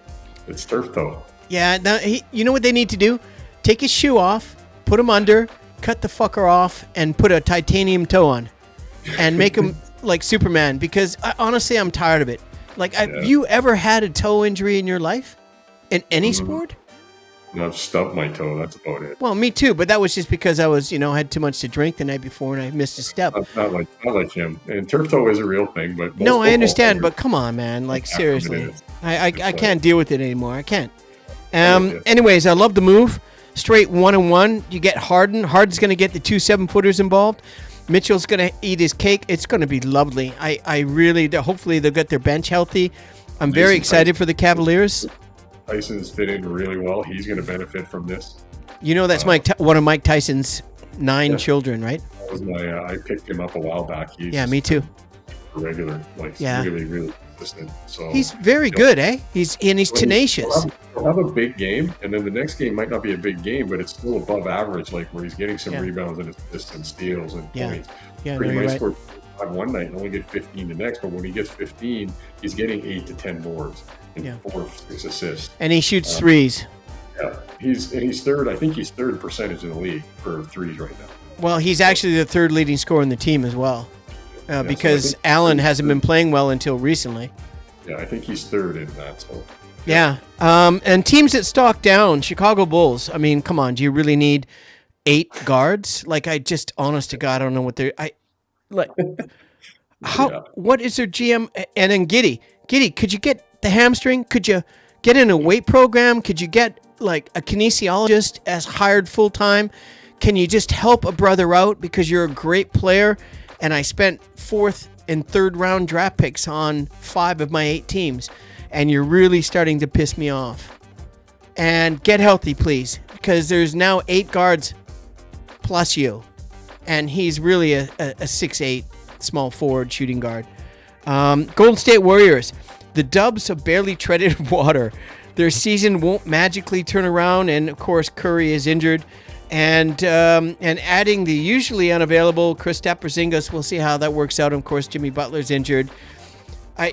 It's turf toe. Yeah, now you know what they need to do? Take his shoe off, put him under, cut the fucker off, and put a titanium toe on. And make him like Superman, because honestly, I'm tired of it. Like, have you ever had a toe injury in your life? In any sport? No, I've stubbed my toe. That's about it. Well, me too, but that was just because I was, had too much to drink the night before and I missed a step. Not like him. And turf toe is a real thing, but no, I understand, but come on, man. Like, seriously, I can't deal with it anymore. I can't. Anyways, I love the move. Straight 1-1. You get Harden. Harden's going to get the 2 7-footers involved. Mitchell's going to eat his cake. It's going to be lovely. I really, hopefully they'll get their bench healthy. I'm very excited for the Cavaliers. Tyson's fit in really well. He's going to benefit from this. That's one of Mike Tyson's 9 children, right? That was I picked him up a while back. He's me too. Regular, really, really consistent. So he's very good, eh? He's tenacious. He'll have a big game, and then the next game might not be a big game, but it's still above average, like where he's getting some rebounds and assists and steals and points. Yeah, he might score 5 one night and only get 15 the next, but when he gets 15, he's getting 8 to 10 boards and 4 or 6 assists. And he shoots threes. Yeah, he's third. I think he's third percentage in the league for threes right now. Well, he's actually the third leading scorer in the team as well, because Allen hasn't been playing well until recently. Yeah, I think he's third in that. So. Yeah. And teams that stock down, Chicago Bulls. I mean, come on, do you really need 8 guards? Like, honest to God, I don't know what they're. What is their GM? And then Giddy, could you get the hamstring? Could you get in a weight program? Could you get like a kinesiologist as hired full time? Can you just help a brother out because you're a great player? And I spent 4th and 3rd round draft picks on 5 of my 8 teams. And you're really starting to piss me off. And get healthy, please, because there's now 8 guards plus you. And he's really a 6'8", small forward shooting guard. Golden State Warriors. The Dubs have barely treaded water. Their season won't magically turn around, and of course Curry is injured. And adding the usually unavailable Kristaps Porzingis, we'll see how that works out. Of course, Jimmy Butler's injured. I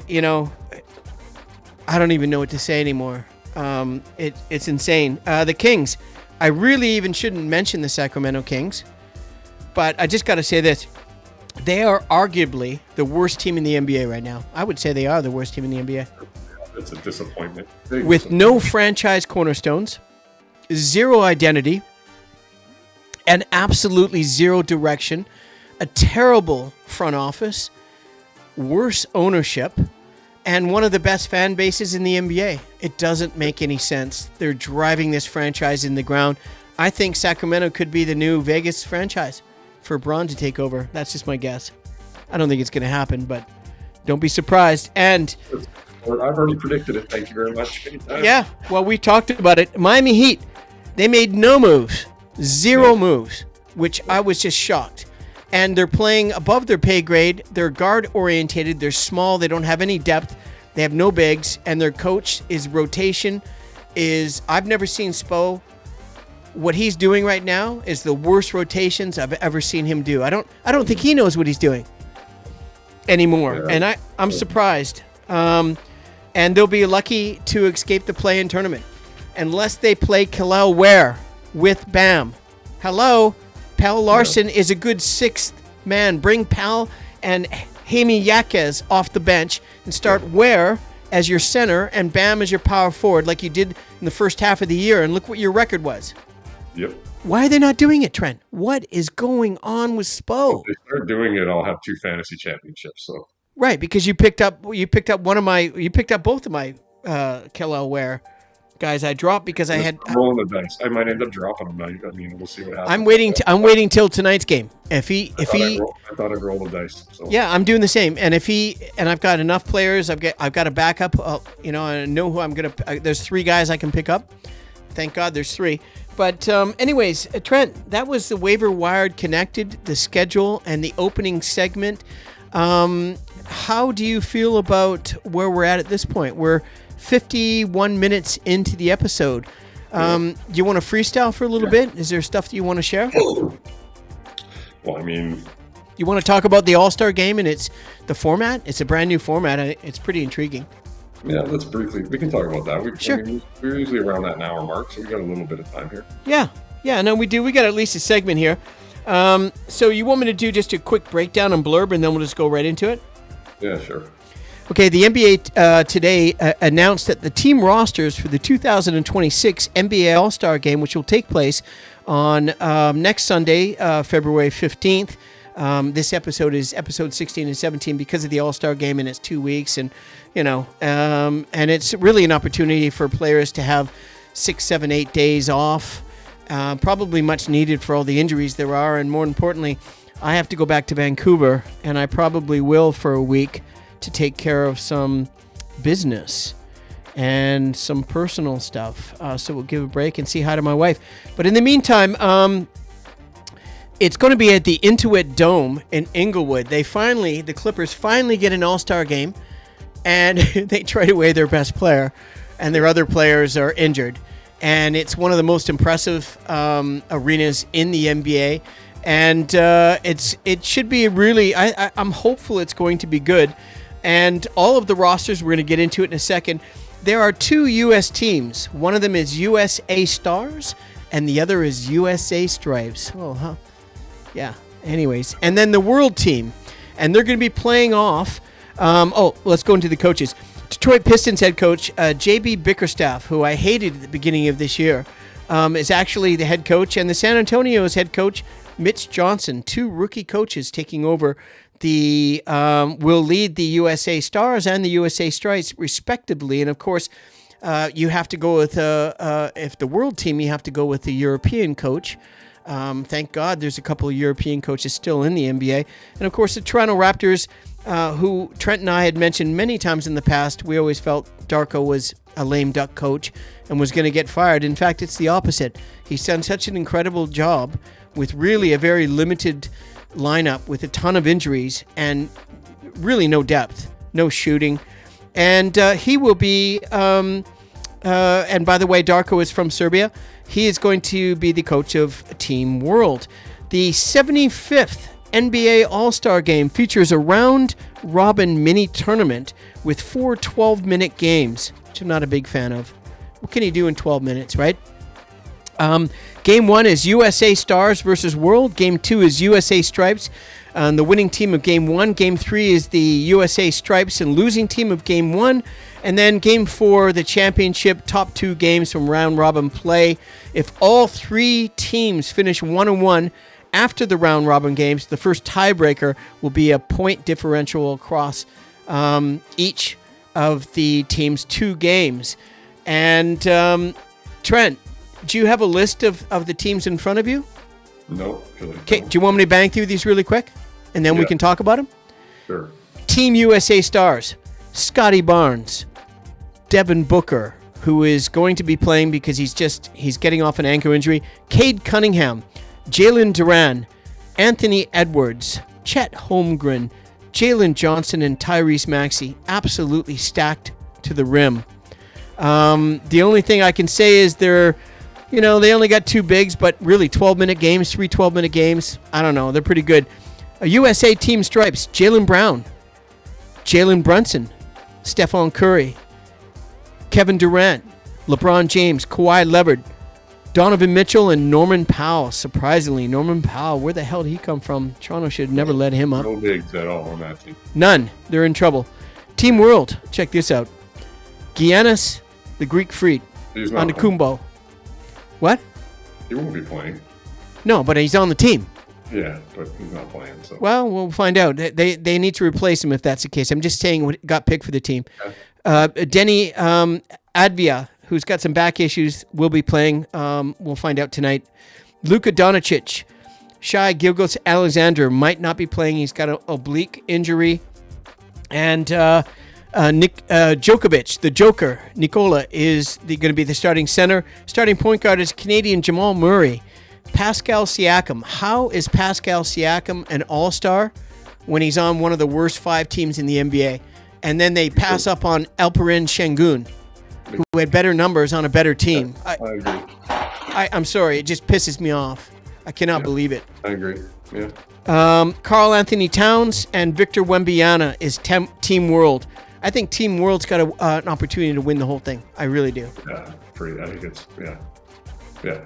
don't even know what to say anymore. It's insane. The Kings. I really even shouldn't mention the Sacramento Kings, but I just got to say this. They are arguably the worst team in the NBA right now. I would say they are the worst team in the NBA. It's a disappointment. With no franchise cornerstones, 0 identity, and absolutely 0 direction, a terrible front office, worse ownership, and one of the best fan bases in the NBA. It doesn't make any sense. They're driving this franchise in the ground. I think Sacramento could be the new Vegas franchise for Braun to take over. That's just my guess. I don't think it's going to happen, but don't be surprised. And I've already predicted it. Thank you very much. Yeah, well, we talked about it. Miami Heat, they made no moves, 0 moves, which I was just shocked. And they're playing above their pay grade. They're guard-orientated. They're small. They don't have any depth. They have no bigs. And their coach is rotation. I've never seen Spo what he's doing right now is the worst rotations I've ever seen him do. I don't think he knows what he's doing anymore, and I'm surprised. And they'll be lucky to escape the play-in tournament unless they play Kalel Ware with Bam. Hello, Pal Larson is a good sixth man. Bring Pal and Jaime Yaquez off the bench and start Ware as your center and Bam as your power forward like you did in the first half of the year, and look what your record was. Yep. Why are they not doing it, Trent? What is going on with Spo? If they start doing it, I'll have 2 fantasy championships. So Right, because you picked up both of my Kalel Ware guys. I dropped because I had rolling the dice. I might end up dropping them. I mean, we'll see what happens. I'm waiting till tonight's game. I thought I'd roll the dice. So. Yeah, I'm doing the same. And I've got enough players. I've got a backup. I know who I'm gonna. There's 3 guys I can pick up. Thank God, there's 3. But anyways, Trent, that was the waiver wired connected, the schedule, and the opening segment. How do you feel about where we're at this point? We're 51 minutes into the episode. Do you want to freestyle for a little bit? Is there stuff that you want to share? Well, I mean, you want to talk about the All-Star game and the format? It's a brand new format. It's pretty intriguing. Yeah, let's briefly. We can talk about that. Sure. I mean, we're usually around that an hour mark, so we got a little bit of time here. Yeah. No, we do. We got at least a segment here. So you want me to do just a quick breakdown and blurb, and then we'll just go right into it? Yeah, sure. Okay, the NBA today announced that the team rosters for the 2026 NBA All-Star Game, which will take place on next Sunday, February 15th. This episode is episode 16 and 17 because of the All-Star Game, and it's 2 weeks, and and it's really an opportunity for players to have 6, 7, 8 days off. Probably much needed for all the injuries there are, and more importantly, I have to go back to Vancouver, and I probably will for a week to take care of some business and some personal stuff. So we'll give a break and say hi to my wife. But in the meantime, it's going to be at the Intuit Dome in Inglewood. The Clippers finally get an All-Star game, and they trade away their best player, and their other players are injured. And it's one of the most impressive arenas in the NBA. And it should be really, I'm hopeful it's going to be good. And all of the rosters, we're going to get into it in a second. There are 2 U.S. teams. One of them is USA Stars, and the other is USA Stripes. Oh, huh. Yeah. Anyways, and then the World team, and they're going to be playing off. Let's go into the coaches. Detroit Pistons head coach J.B. Bickerstaff, who I hated at the beginning of this year, is actually the head coach, and the San Antonio's head coach Mitch Johnson, 2 rookie coaches taking over will lead the USA Stars and the USA Stripes respectively. And of course, you have to go with if the World team, you have to go with the European coach. Thank God there's a couple of European coaches still in the NBA. And of course, the Toronto Raptors, who Trent and I had mentioned many times in the past, we always felt Darko was a lame duck coach and was going to get fired. In fact, it's the opposite. He's done such an incredible job with really a very limited lineup with a ton of injuries and really no depth, no shooting. And he will be, and by the way, Darko is from Serbia. He is going to be the coach of Team World. The 75th NBA All-Star Game features a round-robin mini tournament with 4 12-minute games, which I'm not a big fan of. What can you do in 12 minutes, right? Game 1 is USA Stars versus World. Game 2 is USA Stripes. The winning team of Game 1. Game 3 is the USA Stripes and losing team of Game 1. And then Game 4, the championship, top 2 games from round-robin play. If all 3 teams finish 1-1 after the round-robin games, the first tiebreaker will be a point differential across each of the team's 2 games. And Trent, do you have a list of the teams in front of you? No. Okay, do you want me to bang through these really quick? And then we can talk about them? Sure. Team USA Stars, Scotty Barnes, Devin Booker, who is going to be playing because he's getting off an ankle injury, Cade Cunningham, Jalen Duran, Anthony Edwards, Chet Holmgren, Jalen Johnson, and Tyrese Maxey. Absolutely stacked to the rim. The only thing I can say is they're They only got 2 bigs, but really 12-minute games, 3 12-minute games. I don't know. They're pretty good. USA Team Stripes, Jaylen Brown, Jalen Brunson, Stephon Curry, Kevin Durant, LeBron James, Kawhi Leonard, Donovan Mitchell, and Norman Powell. Surprisingly, Norman Powell, where the hell did he come from? Toronto should have never let him up. No bigs at all on that team. None. They're in trouble. Team World, check this out. Giannis, the Greek Freak, Antetokounmpo. What? He won't be playing. No, but he's on the team. Yeah, but he's not playing. So. Well, we'll find out. They need to replace him if that's the case. I'm just saying what got picked for the team. Okay. Denny Advia, who's got some back issues, will be playing. We'll find out tonight. Luka Doncic, Shai Gilgeous-Alexander might not be playing. He's got an oblique injury. And Nick Djokovic, the Joker, Nikola, is going to be the starting center. Starting point guard is Canadian Jamal Murray. Pascal Siakam. How is Pascal Siakam an all-star when he's on one of the worst 5 teams in the NBA? And then they pass up on Alperen Şengün, who had better numbers on a better team. I agree. I'm sorry. It just pisses me off. I cannot believe it. I agree. Yeah. Karl Anthony Towns and Victor Wembanyama is Team World. I think Team World's got an opportunity to win the whole thing. I really do. Yeah. I think it's, yeah.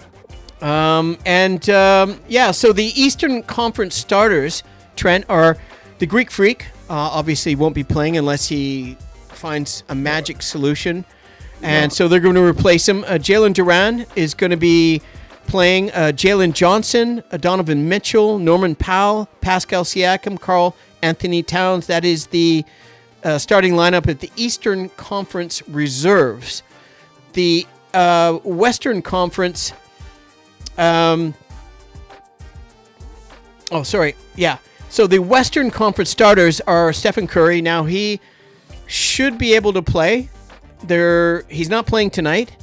So the Eastern Conference starters, Trent, are the Greek Freak. Obviously won't be playing unless he finds a magic solution. And so they're going to replace him. Jalen Duran is going to be playing Jalen Johnson, Donovan Mitchell, Norman Powell, Pascal Siakam, Karl Anthony Towns. That is the starting lineup at the Eastern Conference reserves. The Western Conference... So the Western Conference starters are Stephen Curry. Now he should be able to play. He's not playing tonight,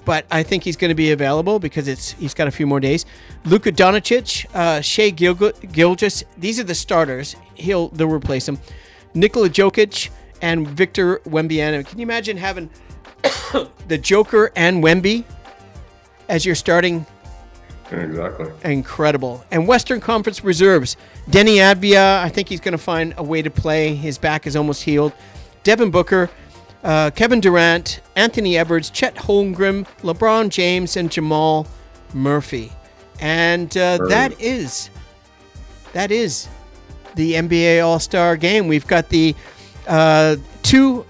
but I think he's going to be available because he's got a few more days. Luka Doncic, Shai Gilgeous. These are the starters. They'll replace him. Nikola Jokic and Victor Wembanyama. Can you imagine having the Joker and Wemby as your starting? Exactly. Incredible. And Western Conference reserves. Denny Advia, I think he's going to find a way to play. His back is almost healed. Devin Booker, Kevin Durant, Anthony Edwards, Chet Holmgren, LeBron James, and Jamal Murphy. And that is the NBA All-Star Game. We've got the 2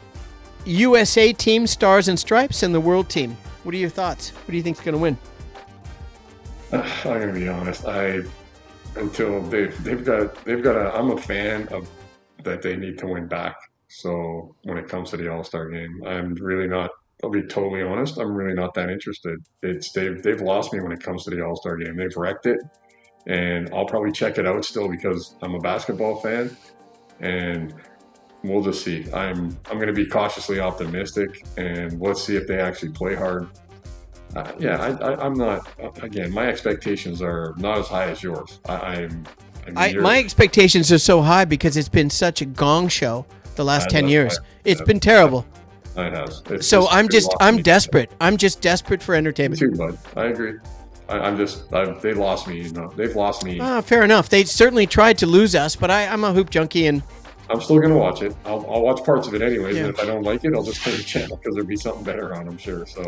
USA team, Stars and Stripes, and the World team. What are your thoughts? What do you think is going to win? I'm gonna be honest. Until they've got I'm a fan of that. They need to win back. So when it comes to the All-Star Game, I'm really not. I'll be totally honest. I'm really not that interested. They've lost me when it comes to the All-Star Game. They've wrecked it, and I'll probably check it out still because I'm a basketball fan, and we'll just see. I'm gonna be cautiously optimistic, and let's see if they actually play hard. I'm not. Again, my expectations are not as high as yours. My expectations are so high because it's been such a gong show the last 10 years. It's been terrible. It has. I'm desperate. I'm just desperate for entertainment. Me too, bud. I agree. They lost me. They've lost me. Fair enough. They certainly tried to lose us, but I'm a hoop junkie and. I'm still going to watch it. I'll watch parts of it anyways, and if I don't like it, I'll just change the channel because there'll be something better on, I'm sure. So.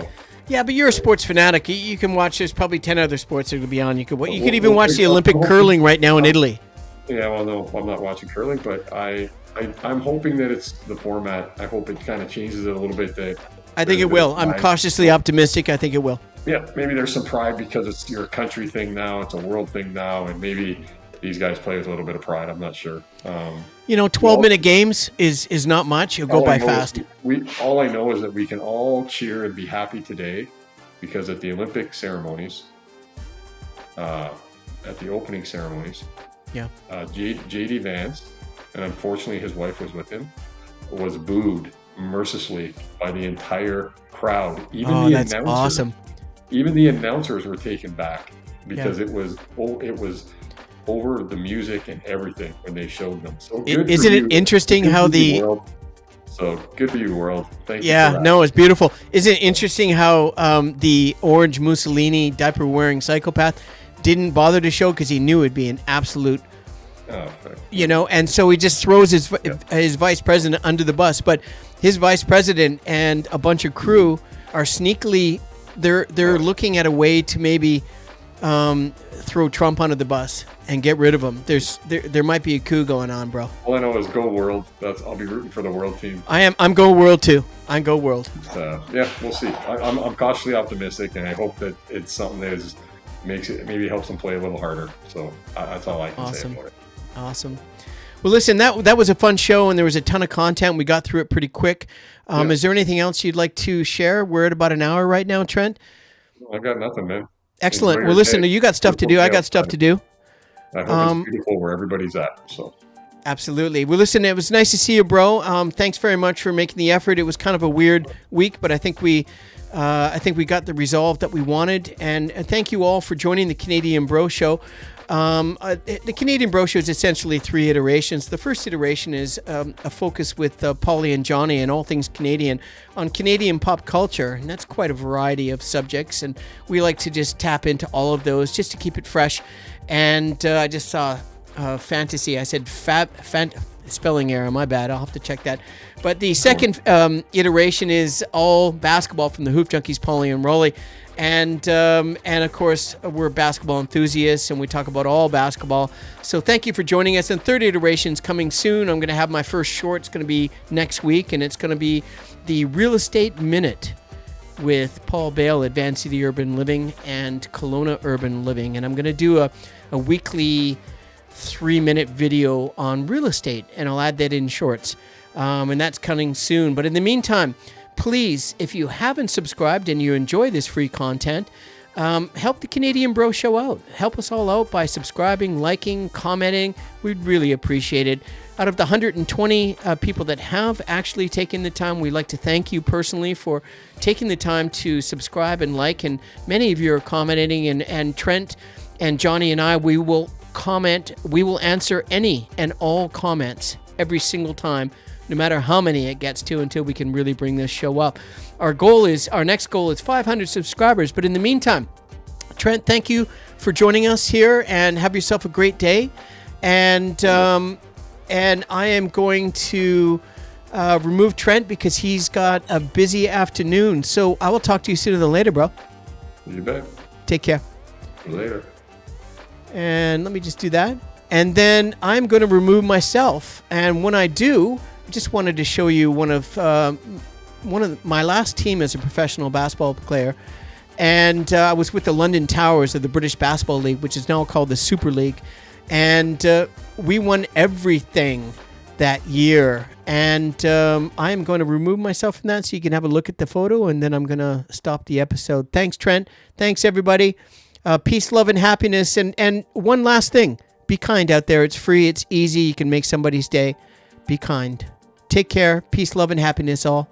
Yeah, but you're a sports fanatic. You can watch. There's probably 10 other sports that will be on. You could even watch the Olympic curling right now in Italy. Yeah, well, no, I'm not watching curling, but I'm hoping that it's the format. I hope it kind of changes it a little bit. I think it will. I'm cautiously optimistic. I think it will. Yeah, maybe there's some pride because it's your country thing now. It's a world thing now, and maybe these guys play with a little bit of pride. I'm not sure. 12-minute games is not much. It'll go by fast. All I know is that we can all cheer and be happy today because at the Olympic ceremonies, at the opening ceremonies, J.D. Vance, and unfortunately his wife was with him, was booed mercilessly by the entire crowd. That's awesome. Even the announcers were taken back because it was over the music and everything when they showed them. So isn't it interesting how the So good for you, world. Thank you. Yeah, no, it's beautiful. Isn't it interesting how the orange Mussolini diaper wearing psychopath didn't bother to show because he knew it'd be an absolute, and so he just throws his vice president under the bus. But his vice president and a bunch of crew are sneakily they're looking at a way to maybe throw Trump under the bus and get rid of him. There might be a coup going on, bro. All I know is go world. I'll be rooting for the world team. I'm go world too. I'm go world. Yeah, we'll see. I'm cautiously optimistic, and I hope that it's something that maybe helps them play a little harder. So that's all I can say about it. Awesome. Well, listen, that was a fun show, and there was a ton of content. We got through it pretty quick. Is there anything else you'd like to share? We're at about an hour right now, Trent. I've got nothing, man. Excellent. Well, listen, you got stuff to do. I got stuff to do. I hope it's beautiful where everybody's at. So. Absolutely. Well, listen, it was nice to see you, bro. Thanks very much for making the effort. It was kind of a weird week, but I think we got the resolve that we wanted. And thank you all for joining the Canadian Bro Show. The Canadian Bro Show is essentially 3 iterations. The first iteration is a focus with Pauly and Johnny and all things Canadian on Canadian pop culture, and that's quite a variety of subjects, and we like to just tap into all of those just to keep it fresh. And I just saw fantasy. I said spelling error. My bad. I'll have to check that. But the second iteration is all basketball from the Hoopjunkies, Pauly and Rowley. And of course, we're basketball enthusiasts, and we talk about all basketball. So thank you for joining us. And third iteration's coming soon. I'm going to have my first short. It's going to be next week, and it's going to be the Real Estate Minute with Paul Bale at Van City Urban Living and Kelowna Urban Living. And I'm going to do a weekly 3-minute video on real estate, and I'll add that in shorts. And that's coming soon. But in the meantime, please, if you haven't subscribed and you enjoy this free content, help the Canadian Bro Show out. Help us all out by subscribing, liking, commenting. We'd really appreciate it. Out of the 120 people that have actually taken the time, we'd like to thank you personally for taking the time to subscribe and like. And many of you are commenting, and Trent and Johnny and I, we will comment. We will answer any and all comments every single time, no matter how many it gets to, until we can really bring this show up. Our next goal is 500 subscribers. But in the meantime, Trent, thank you for joining us here, and have yourself a great day. And I am going to remove Trent because he's got a busy afternoon. So I will talk to you sooner than later, bro. You bet. Take care. Later. And let me just do that. And then I'm going to remove myself. And when I do, I just wanted to show you one of my last team as a professional basketball player. And I was with the London Towers of the British Basketball League, which is now called the Super League. And we won everything that year. And I am going to remove myself from that so you can have a look at the photo. And then I'm going to stop the episode. Thanks, Trent. Thanks, everybody. Peace, love, and happiness. And one last thing. Be kind out there. It's free. It's easy. You can make somebody's day. Be kind. Take care. Peace, love, and happiness all.